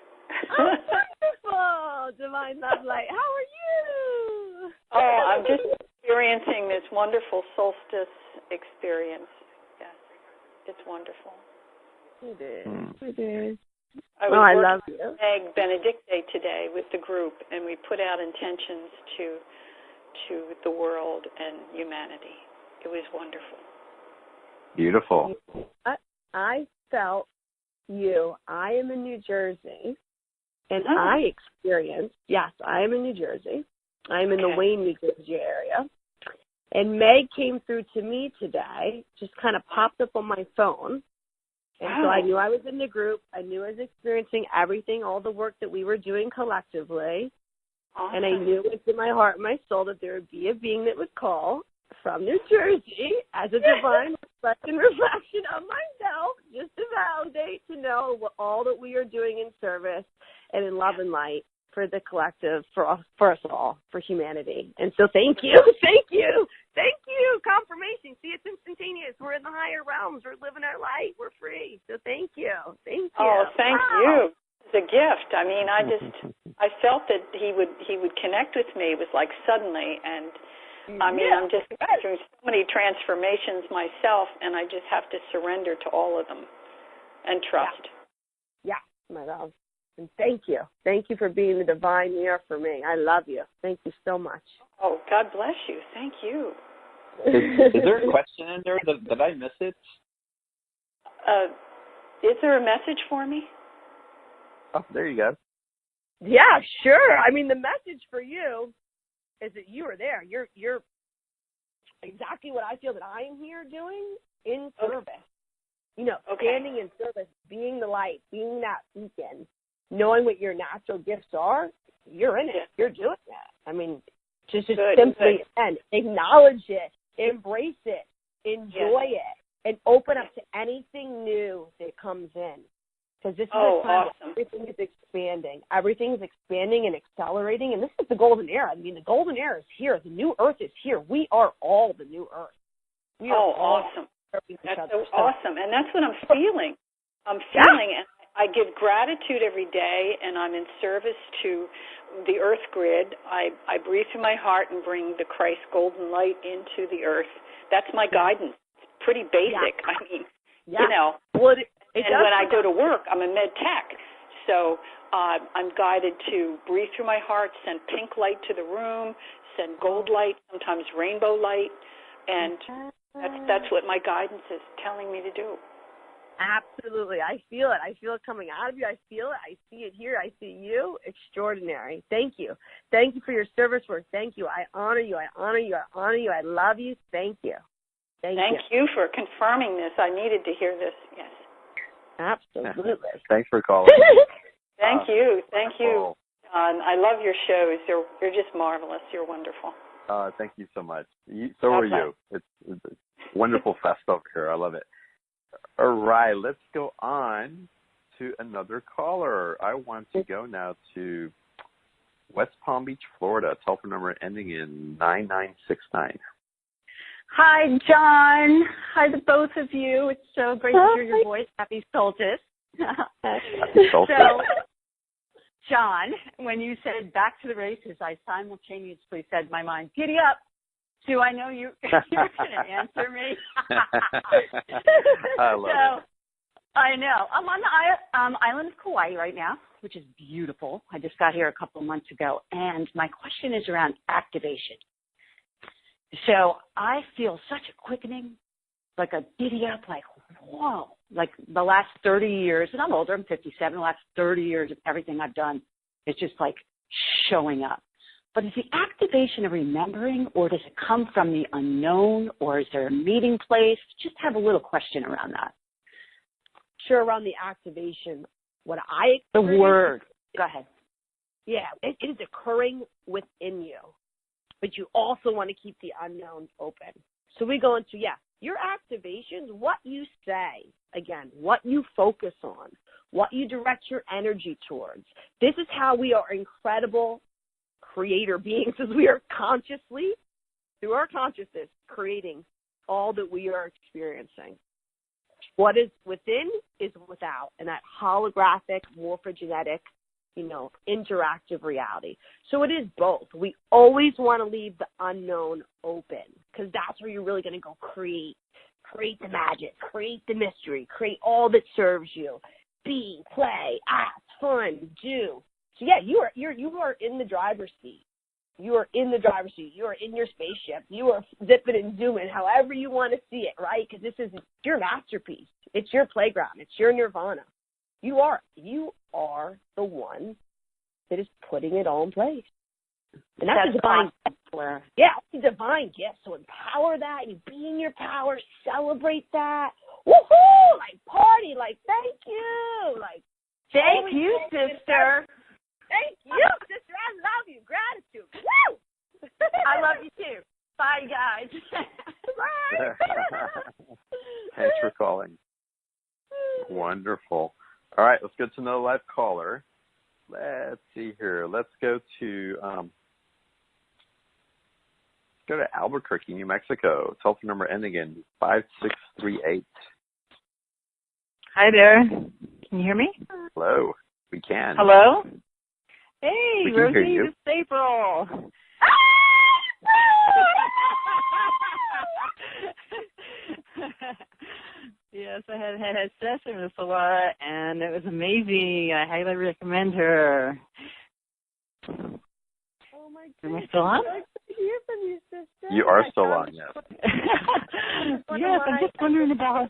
I'm wonderful, Divine Love Light. How are you? Oh, I'm just experiencing this wonderful solstice experience. Yes, it's wonderful. It is. It is. I love you. Meg Benedicte today with the group, and we put out intentions to the world and humanity. It was wonderful. Beautiful. I felt you. I am in New Jersey, and I experienced, yes, I am in New Jersey. I'm in the Wayne, New Jersey area. And Meg came through to me today, just kind of popped up on my phone. And so I knew I was in the group. I knew I was experiencing everything, all the work that we were doing collectively. Awesome. And I knew within my heart and my soul that there would be a being that would call from New Jersey as a divine reflection of myself, just to validate, to know what all that we are doing in service and in love and light for the collective, for us all, for humanity. And so thank you. Confirmation. See, it's instantaneous. We're in the higher realms. We're living our light. We're free. So thank you. Oh, thank you. It's a gift. I mean, I felt that he would connect with me. It was like suddenly, and I mean, I'm just going through so many transformations myself, and I just have to surrender to all of them and trust. Yeah, my love. And thank you. Thank you for being the divine mirror for me. I love you. Thank you so much. Oh, God bless you. Thank you. Is there a question in there? Did I miss it? Is there a message for me? Oh, there you go. Yeah, sure. I mean, the message for you is that you are there. You're exactly what I feel that I am here doing in service. You know, standing in service, being the light, being that beacon, knowing what your natural gifts are. You're in it. You're doing that. I mean, just simply acknowledge it, embrace it, enjoy it, and open up to anything new that comes in. Because this is a time where everything is expanding. Everything's expanding and accelerating, and this is the golden era. I mean, the golden era is here. The new earth is here. We are all the new earth. We are awesome. That's so awesome. And that's what I'm feeling. I'm feeling, and I give gratitude every day, and I'm in service to the earth grid. I breathe through my heart and bring the Christ golden light into the earth. That's my guidance. It's pretty basic. I mean, you know. Well, and when I go to work, I'm a med tech. So I'm guided to breathe through my heart, send pink light to the room, send gold light, sometimes rainbow light, and that's what my guidance is telling me to do. Absolutely. I feel it. I feel it coming out of you. I feel it. I see it here. I see you. Extraordinary. Thank you. Thank you for your service work. Thank you. I honor you. I honor you. I honor you. I love you. Thank you. Thank you for confirming this. I needed to hear this. Yes. Absolutely. Thanks for calling. Thank you. Thank you. I love your shows. You're just marvelous. You're wonderful. Thank you so much. So are you. It's a wonderful fest over here. I love it. All right, let's go on to another caller. I want to go now to West Palm Beach, Florida. Telephone number ending in 9969. Hi, John. Hi to both of you. It's so great to hear your voice. Happy solstice. Happy solstice. So, John, when you said back to the races, I simultaneously said in my mind, giddy up. Do I know you're going to answer me? I love it. I know. I'm on the island of Kauai right now, which is beautiful. I just got here a couple of months ago, and my question is around activation. So I feel such a quickening, like a giddy up, like, whoa, like the last 30 years, and I'm older, I'm 57, the last 30 years of everything I've done is just like showing up. But is the activation a remembering, or does it come from the unknown, or is there a meeting place? Just have a little question around that. Sure, around the activation, what I experience. The word. Go ahead. Yeah, it is occurring within you, but you also want to keep the unknown open. So we go into, your activations, what you say, again, what you focus on, what you direct your energy towards. This is how we are incredible creator beings, as we are consciously, through our consciousness, creating all that we are experiencing. What is within is without, and that holographic, morphogenetic, interactive reality. So it is both. We always want to leave the unknown open, because that's where you're really going to go create the magic, create the mystery, create all that serves you. Be, play, act, fun, do. So you are in the driver's seat. You are in the driver's seat. You are in your spaceship. You are zipping and zooming, however you want to see it, right? Because this is your masterpiece. It's your playground. It's your nirvana. You are the one that is putting it all in place. And that's a divine gift. Yeah, it's a divine gift. So empower that. You be in your power. Celebrate that. Woohoo! Like party. Like thank you. Like thank you, sister. Thank you, sister. I love you. Gratitude. Woo! I love you too. Bye, guys. Bye. Thanks for calling. Wonderful. All right, let's go to another live caller. Let's see here. Let's go to Albuquerque, New Mexico. Telephone number ending in 5638. Hi there. Can you hear me? Hello. We can. Hello? Hey, we can Rosie, hear you. this is April. Yes, I had a session with Solara, and it was amazing. I highly recommend her. Oh my goodness. Am I still on? I'd like to hear from you, sister. You are still on, yes. Yes, I'm just wondering about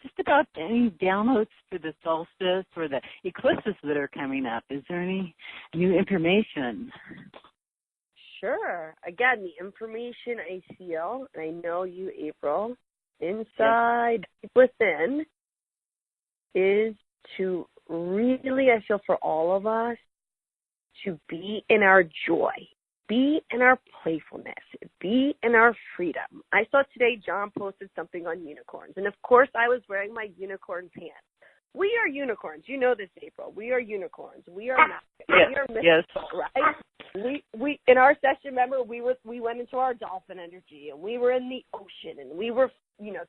just about any downloads for the solstice or the eclipses that are coming up. Is there any new information? Sure. Again, the information I feel, and I know you, April, inside, within, is to really, I feel for all of us, to be in our joy, be in our playfulness, be in our freedom. I saw today John posted something on unicorns, and of course I was wearing my unicorn pants. We are unicorns. You know this, April. We are unicorns. We are magic. We are mystical, right? We in our session, remember, we went into our dolphin energy, and we were in the ocean, and we were,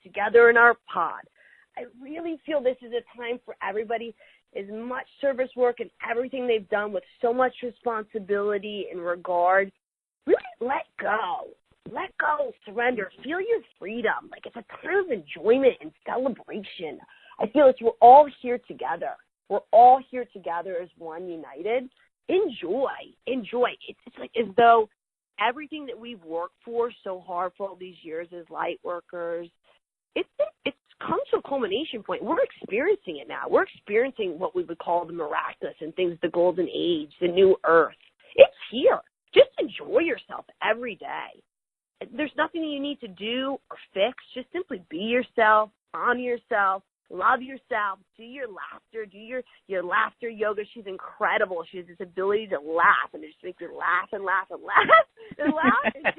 together in our pod. I really feel this is a time for everybody, as much service work and everything they've done with so much responsibility and regard. Really let go. Let go, surrender, feel your freedom. Like, it's a time of enjoyment and celebration. I feel we're all here together. We're all here together as one, united. Enjoy. It's like as though everything that we've worked for so hard for all these years as light workers, it's come to a culmination point. We're experiencing it now. We're experiencing what we would call the miraculous and things, the golden age, the new earth. It's here. Just enjoy yourself every day. There's nothing you need to do or fix. Just simply be yourself, honor yourself, love yourself, do your laughter, do your laughter yoga. She's incredible. She has this ability to laugh, and it just makes her laugh and laugh and laugh and laugh. And just,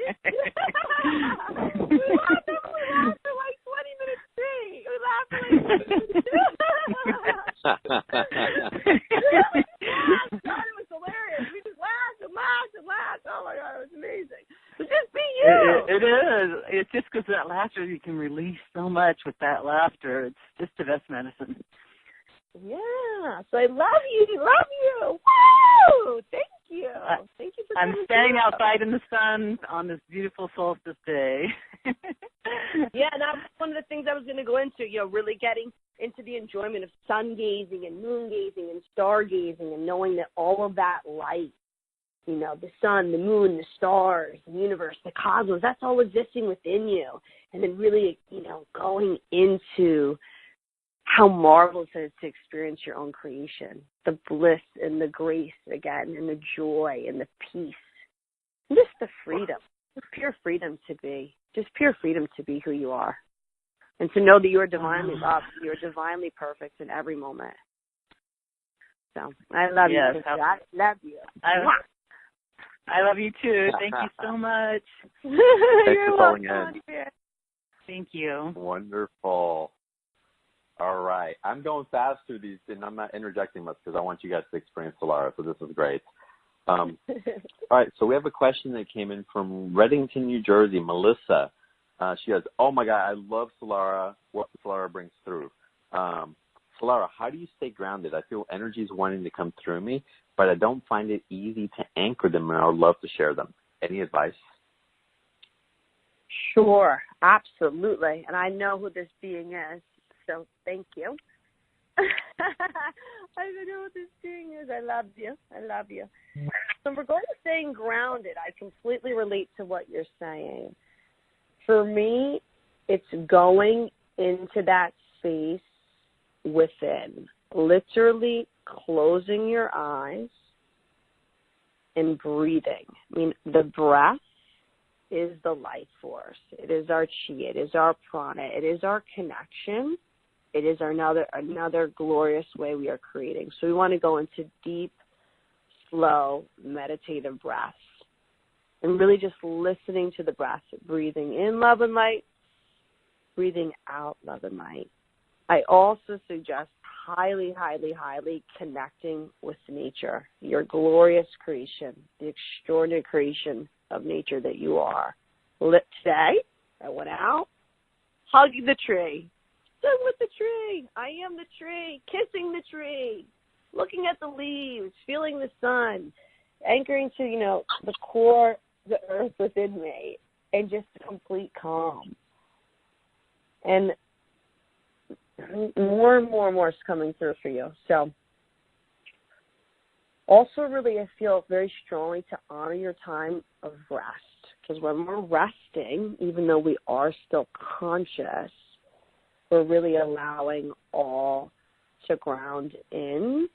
we laughed for like 20 minutes straight. We laughed for like 20 minutes It was hilarious. We just laughed and laughed and laughed. Oh my God, it was amazing. So just be you. It is. It's just because that laughter, you can release so much with that laughter. It's just the best medicine. Yeah. So I love you. Woo! Thank you. Thank you for I'm standing outside in the sun on this beautiful solstice day. Yeah, and that was one of the things I was going to go into, really getting into the enjoyment of sun gazing and moon gazing and star gazing, and knowing that all of that light, the sun, the moon, the stars, the universe, the cosmos, that's all existing within you. And then really, going into how marvelous it is to experience your own creation, the bliss and the grace again, and the joy and the peace, and just the freedom, just pure freedom to be, who you are. And to know that you are divinely loved, you are divinely perfect in every moment. So I love you. I love you. I love you too. Thank you so much. Thanks for calling in. Thank you. Wonderful. All right. I'm going fast through these, and I'm not interjecting much because I want you guys to experience Solara, so this is great. All right. So we have a question that came in from Reddington, New Jersey, Melissa. She goes, oh, my God, I love Solara, what Solara brings through. Solara, how do you stay grounded? I feel energies wanting to come through me, but I don't find it easy to anchor them, and I would love to share them. Any advice? Sure, absolutely. And I know who this being is, so thank you. I know who this being is. I love you. So in regard to staying grounded, I completely relate to what you're saying. For me, it's going into that space within, literally closing your eyes and breathing. I mean, the breath is the life force. It is our chi. It is our prana. It is our connection. It is another glorious way we are creating. So we want to go into deep, slow, meditative breaths and really just listening to the breath, breathing in love and light, breathing out love and light. I also suggest highly, highly, highly connecting with nature, your glorious creation, the extraordinary creation of nature that you are. Today, I went out, hugging the tree, stood with the tree. I am the tree, kissing the tree, looking at the leaves, feeling the sun, anchoring to, the core, the earth within me, and just complete calm. And more and more is coming through for you. So also really I feel very strongly to honor your time of rest, because when we're resting, even though we are still conscious, we're really allowing all to ground in,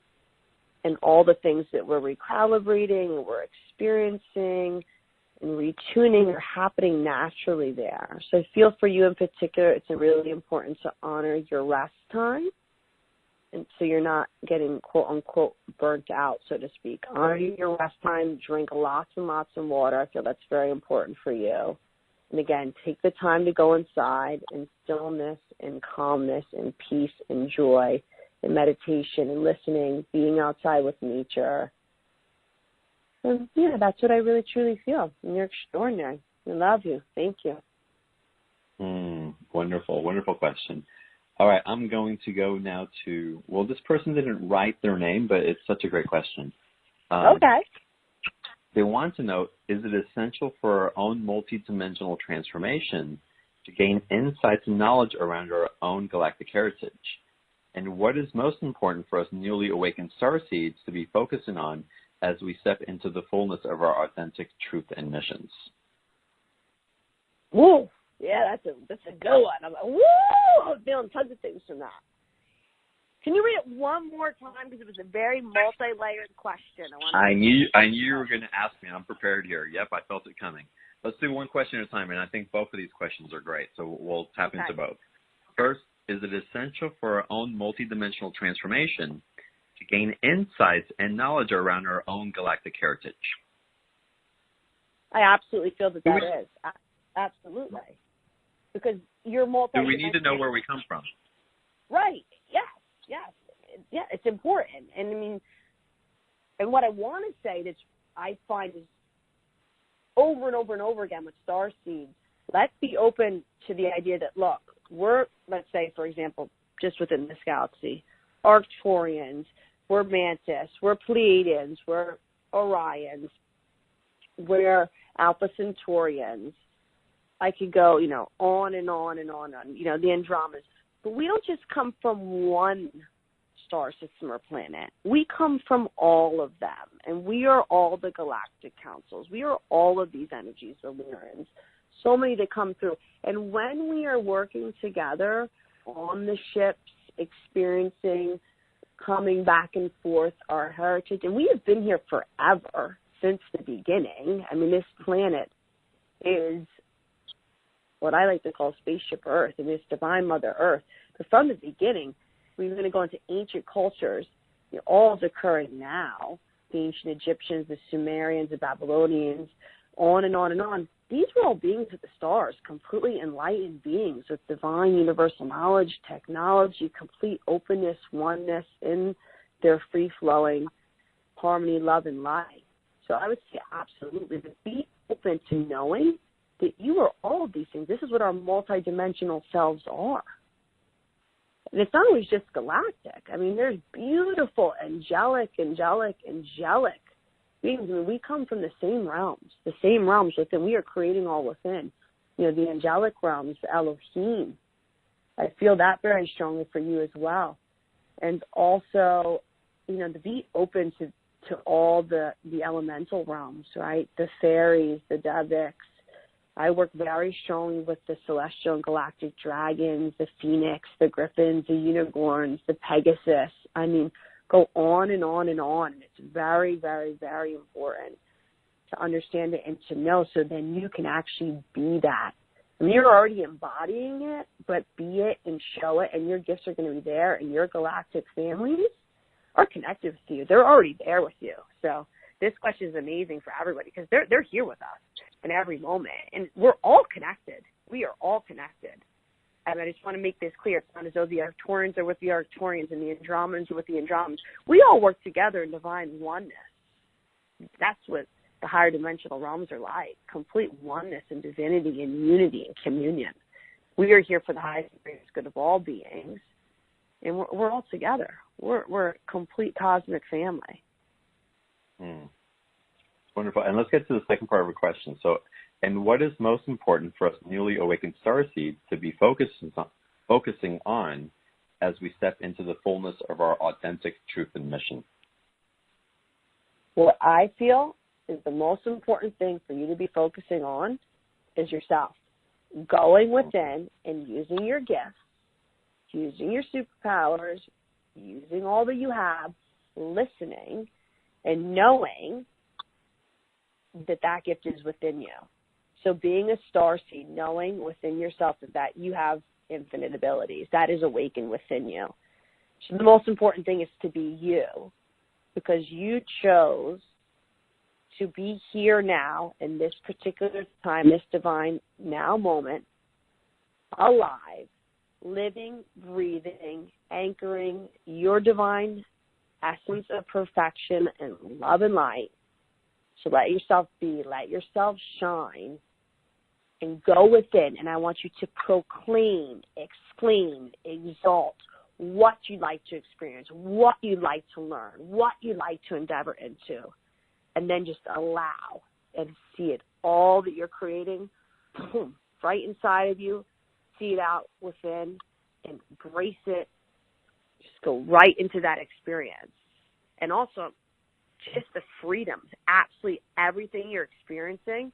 and all the things that we're recalibrating, we're experiencing, and retuning are happening naturally there. So I feel for you in particular, it's really important to honor your rest time, and so you're not getting quote unquote burnt out, so to speak. Honor your rest time, drink lots and lots of water. I feel that's very important for you. And again, take the time to go inside in stillness and calmness and peace and joy and meditation and listening, being outside with nature. And yeah, that's what I really truly feel. And you're extraordinary. I love you. Thank you. Wonderful, wonderful question. All right, I'm going to go now to, well, this person didn't write their name, but it's such a great question. Okay. They want to know, is it essential for our own multidimensional transformation to gain insights and knowledge around our own galactic heritage? And what is most important for us newly awakened starseeds to be focusing on as we step into the fullness of our authentic truth and missions? Woo! Yeah, that's a good one. I'm like, woo! I'm feeling tons of things from that. Can you read it one more time, because it was a very multi-layered question. I knew you were going to ask me. I'm prepared here. Yep, I felt it coming. Let's do one question at a time, and I think both of these questions are great, so we'll tap into both. First, is it essential for our own multidimensional transformation to gain insights and knowledge around our own galactic heritage? I absolutely feel that is. Absolutely. Because you're multidimensional. Do we need to know where we come from? Right. Yes. Yeah, it's important. And I mean, and what I want to say that I find is over and over and over again with starseeds, let's be open to the idea that, look, we're, let's say, for example, just within this galaxy, Arcturians, we're Mantis, we're Pleiadians, we're Orions, we're Alpha Centaurians. I could go, on and on and on, the Andromedas. But we don't just come from one star system or planet. We come from all of them, and we are all the galactic councils. We are all of these energies, the Lunarans, so many that come through. And when we are working together on the ships, experiencing, coming back and forth our heritage, and we have been here forever, since the beginning. I mean, this planet is what I like to call spaceship Earth, and this divine Mother Earth. But from the beginning, we're going to go into ancient cultures, all is occurring now. The ancient Egyptians, the Sumerians, the Babylonians, on and on and on. These were all beings of the stars, completely enlightened beings with divine universal knowledge, technology, complete openness, oneness in their free-flowing harmony, love, and light. So I would say absolutely, but be open to knowing that you are all of these things. This is what our multidimensional selves are. And it's not always just galactic. I mean, there's beautiful, angelic beings. I mean, we come from the same realms within. We are creating all within. The angelic realms, the Elohim. I feel that very strongly for you as well. And also, to be open to all the elemental realms, right? The fairies, the Devics. I work very strongly with the celestial and galactic dragons, the phoenix, the griffins, the unicorns, the Pegasus. I mean, go on and on and on. And it's very, very, very important to understand it and to know, so then you can actually be that. I mean, you're already embodying it, but be it and show it, and your gifts are going to be there, and your galactic families are connected with you. They're already there with you. So this question is amazing for everybody, because they're here with us in every moment, and we're all connected. We are all connected. And I just want to make this clear. It's not as though the Arcturians are with the Arcturians and the Andromedans are with the Andromedans. We all work together in divine oneness. That's what the higher dimensional realms are like, complete oneness and divinity and unity and communion. We are here for the highest and greatest good of all beings, and we're all together. We're a complete cosmic family. Wonderful. And let's get to the second part of the question. So, and what is most important for us newly awakened starseeds to be focusing on as we step into the fullness of our authentic truth and mission? What I feel is the most important thing for you to be focusing on is yourself. Going within and using your gifts, using your superpowers, using all that you have, listening, and knowing that gift is within you. So being a starseed, knowing within yourself that you have infinite abilities, that is awakened within you. So the most important thing is to be you, because you chose to be here now in this particular time, this divine now moment, alive, living, breathing, anchoring your divine essence of perfection and love and light, So let yourself be, let yourself shine, and go within. And I want you to proclaim, exclaim, exalt what you'd like to experience, what you'd like to learn, what you'd like to endeavor into. And then just allow and see it. All that you're creating, boom, right inside of you. See it out within, embrace it. Just go right into that experience. And also, just the freedom. Absolutely everything you're experiencing,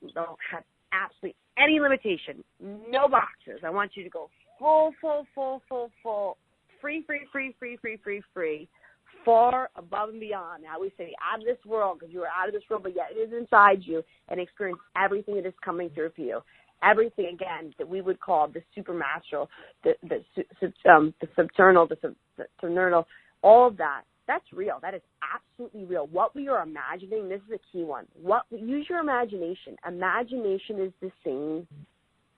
you don't have absolutely any limitation. No boxes. I want you to go full, free, far above and beyond. Now we say out of this world, because you are out of this world, but yet it is inside you, and experience everything that is coming through for you. Everything, again, that we would call the supernatural, the subternal, the subternal, all of that. That's real. That is absolutely real. What we are imagining, this is a key one. Use your imagination. Imagination is the same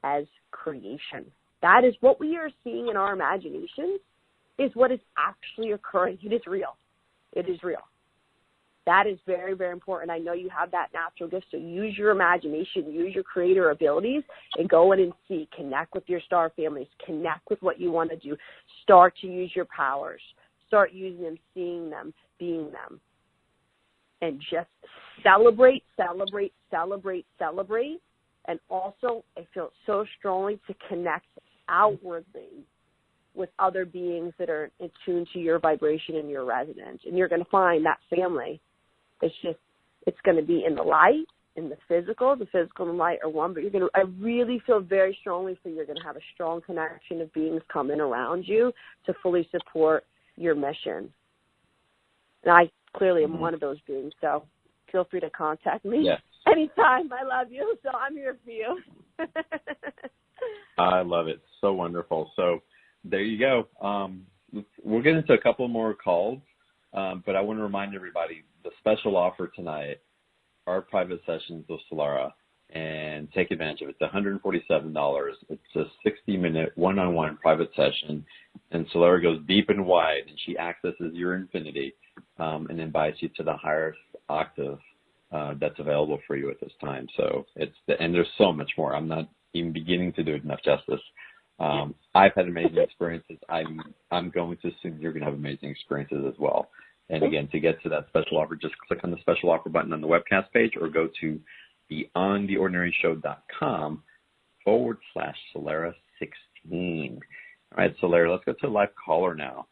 as creation. That is what we are seeing in our imaginations is what is actually occurring. It is real. It is real. That is very, very important. I know you have that natural gift, so use your imagination, use your creator abilities, and go in and see. Connect with your star families. Connect with what you want to do. Start to use your powers. Start using them, seeing them, being them. And just celebrate. And also, I feel so strongly to connect outwardly with other beings that are in tune to your vibration and your resonance. And you're going to find that family. It's going to be in the light, in the physical and the light are one, but I really feel very strongly that you're going to have a strong connection of beings coming around you to fully support your mission. And I clearly am one of those beings, so feel free to contact me anytime. I love you, so I'm here for you. I love it. So wonderful. So there you go. We'll get into a couple more calls, but I want to remind everybody the special offer tonight, our private sessions with Solara, and take advantage of it. It's $147. It's a 60-minute one-on-one private session, and Solara goes deep and wide, and she accesses your infinity and invites you to the highest octave that's available for you at this time. So and there's so much more. I'm not even beginning to do it enough justice. I've had amazing experiences. I'm going to assume you're going to have amazing experiences as well. And again, to get to that special offer, just click on the special offer button on the webcast page or go to beyondtheordinaryshow.com/Solara16. All right, Solara, let's go to a live caller now.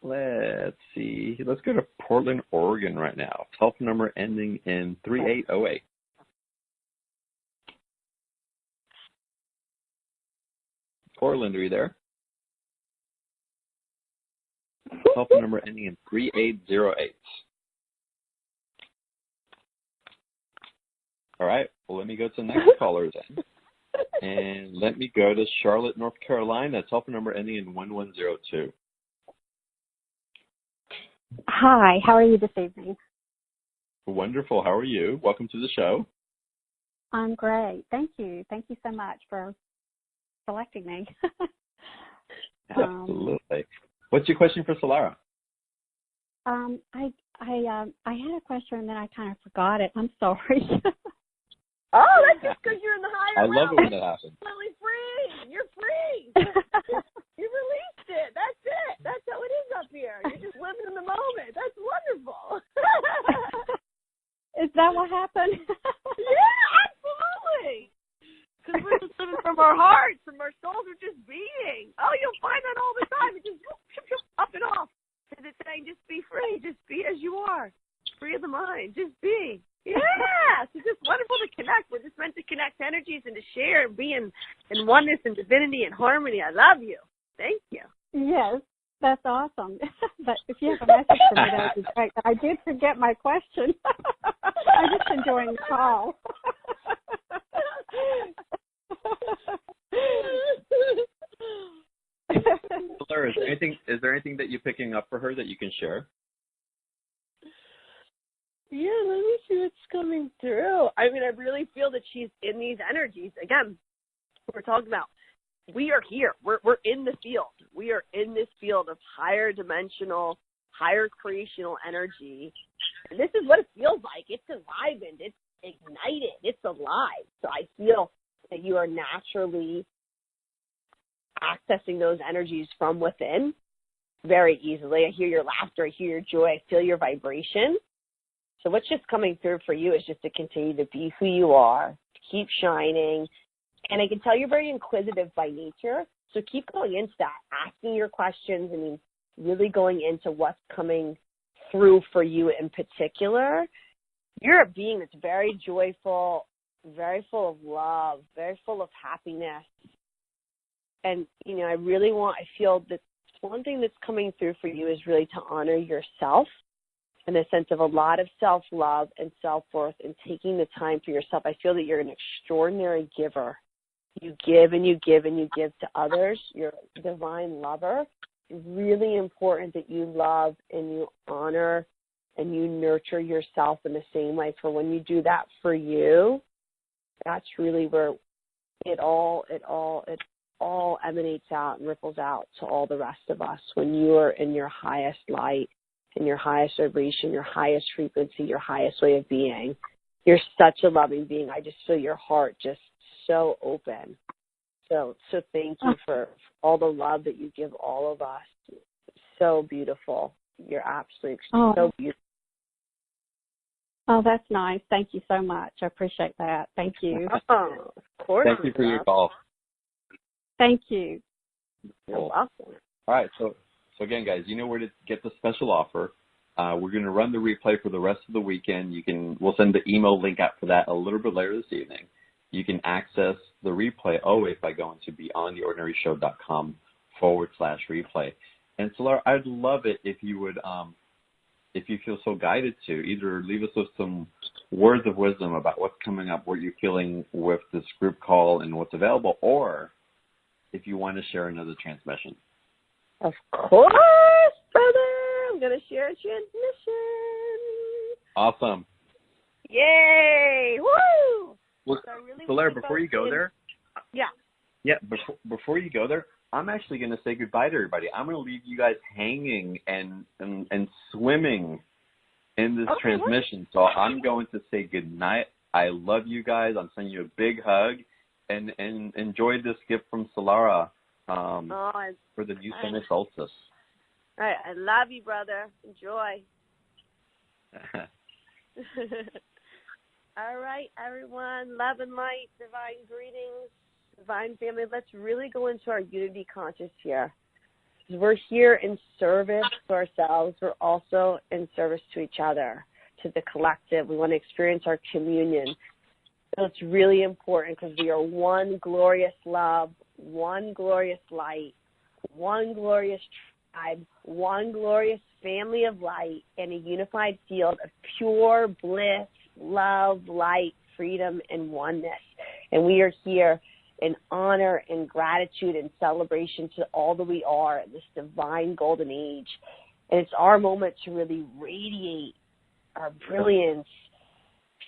Let's see. Let's go to Portland, Oregon right now. Telephone number ending in 3808. Portland, are you there? Telephone number ending in 3808. All right. Well, let me go to the next caller then. And let me go to Charlotte, North Carolina. Telephone number ending in 1102. Hi. How are you this evening? Wonderful. How are you? Welcome to the show. I'm great. Thank you. Thank you so much for selecting me. Absolutely. What's your question for Solara? I had a question and then I kind of forgot it. I'm sorry. Oh, that's just because you're in the higher realm. I love it when that happens. Completely free. You're free. You released it. That's it. That's how it is up here. You're just living in the moment. That's wonderful. Is that what happened? Yeah, absolutely. Because we're just living from our hearts, from our souls are just being. Oh, you'll find that all the time. It just up and off. And it's saying just be free. Just be as you are. Free of the mind. Just be. Yeah. It's just wonderful to connect. We're just meant to connect energies and to share and be in oneness and divinity and harmony. I love you. Thank you. Yes, that's awesome. But if you have a message for me, that would be great. But I did forget my question. I'm just enjoying the call. Solara, is there anything that you're picking up for her that you can share? Yeah, let me see what's coming through. I mean, I really feel that she's in these energies. Again, we're talking about we are here. We're in the field. We are in this field of higher dimensional, higher creational energy. And this is what it feels like. It's enlivened. It's ignited. It's alive. So I feel that you are naturally accessing those energies from within very easily. I hear your laughter. I hear your joy. I feel your vibration. So what's just coming through for you is just to continue to be who you are, to keep shining. And I can tell you're very inquisitive by nature. So keep going into that, asking your questions. I mean, really going into what's coming through for you in particular. You're a being that's very joyful, very full of love, very full of happiness. And, you know, I feel that one thing that's coming through for you is really to honor yourself in the sense of a lot of self-love and self-worth and taking the time for yourself. I feel that you're an extraordinary giver. You give and you give and you give to others. You're a divine lover. It's really important that you love and you honor and you nurture yourself in the same way. For when you do that for you, that's really where it all emanates out and ripples out to all the rest of us. When you are in your highest light, in your highest vibration, your highest frequency, your highest way of being, you're such a loving being. I just feel your heart just so open. So thank you for all the love that you give all of us. So beautiful. You're absolutely so beautiful. Oh, that's nice. Thank you so much. I appreciate that. Thank you. Oh, of course. Thank you for your call. Thank you. You're welcome. All right. So again, guys, you know where to get the special offer. We're going to run the replay for the rest of the weekend. We'll send the email link out for that a little bit later this evening. You can access the replay always by going to beyondtheordinaryshow.com/replay. And Solara, I'd love it if you would, if you feel so guided to, either leave us with some words of wisdom about what's coming up, what you're feeling with this group call and what's available, or if you want to share another transmission. Of course, brother. I'm going to share a transmission. Awesome. Yay! Woo! Well, Solara, before you go there, before you go there, I'm actually going to say goodbye to everybody. I'm going to leave you guys hanging and swimming in this transmission. So I'm going to say good night. I love you guys. I'm sending you a big hug, and enjoy this gift from Solara for the new summer solstice. All right. I love you, brother. Enjoy. All right, everyone. Love and light, divine greetings, divine family. Let's really go into our unity conscious here. We're here in service to ourselves. We're also in service to each other, to the collective. We want to experience our communion. So it's really important because we are one glorious love, one glorious light, one glorious tribe, one glorious family of light, and a unified field of pure bliss, love, light, freedom, and oneness. And we are here in honor and gratitude and celebration to all that we are in this divine golden age. And it's our moment to really radiate our brilliance,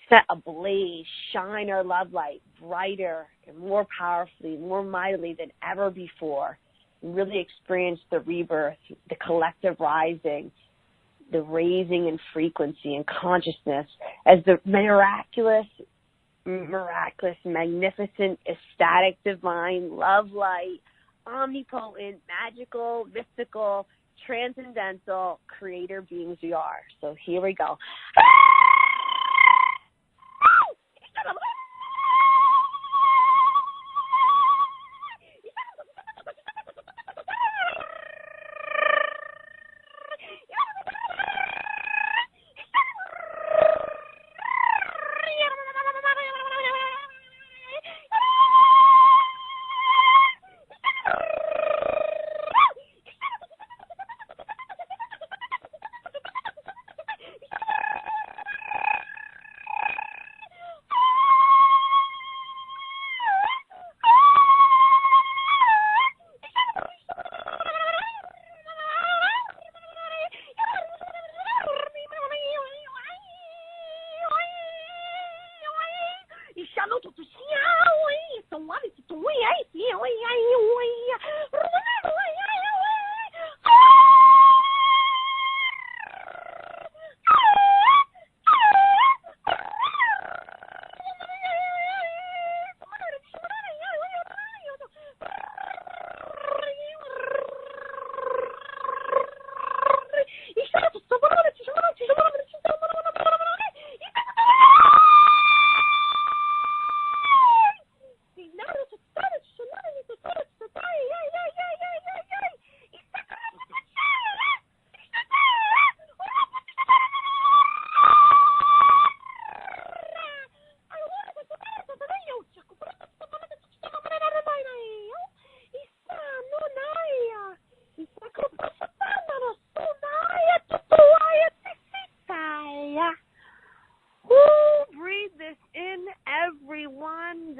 set ablaze, shine our love light brighter and more powerfully, more mightily than ever before, and really experience the rebirth, the collective rising, the raising in frequency and consciousness as the miraculous, magnificent, ecstatic, divine, love light, omnipotent, magical, mystical, transcendental creator beings we are. So here we go.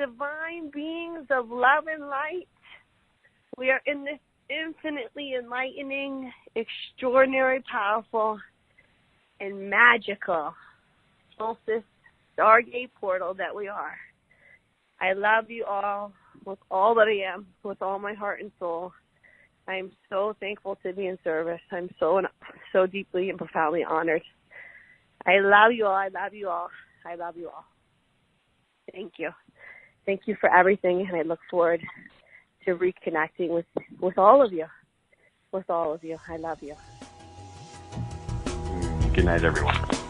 divine beings of love and light. We are in this infinitely enlightening, extraordinary, powerful, and magical solstice stargate portal that we are. I love you all with all that I am, with all my heart and soul. I am so thankful to be in service. I'm so deeply and profoundly honored. I love you all. I love you all. I love you all. Thank you. Thank you for everything, and I look forward to reconnecting with all of you. With all of you. I love you. Good night, everyone.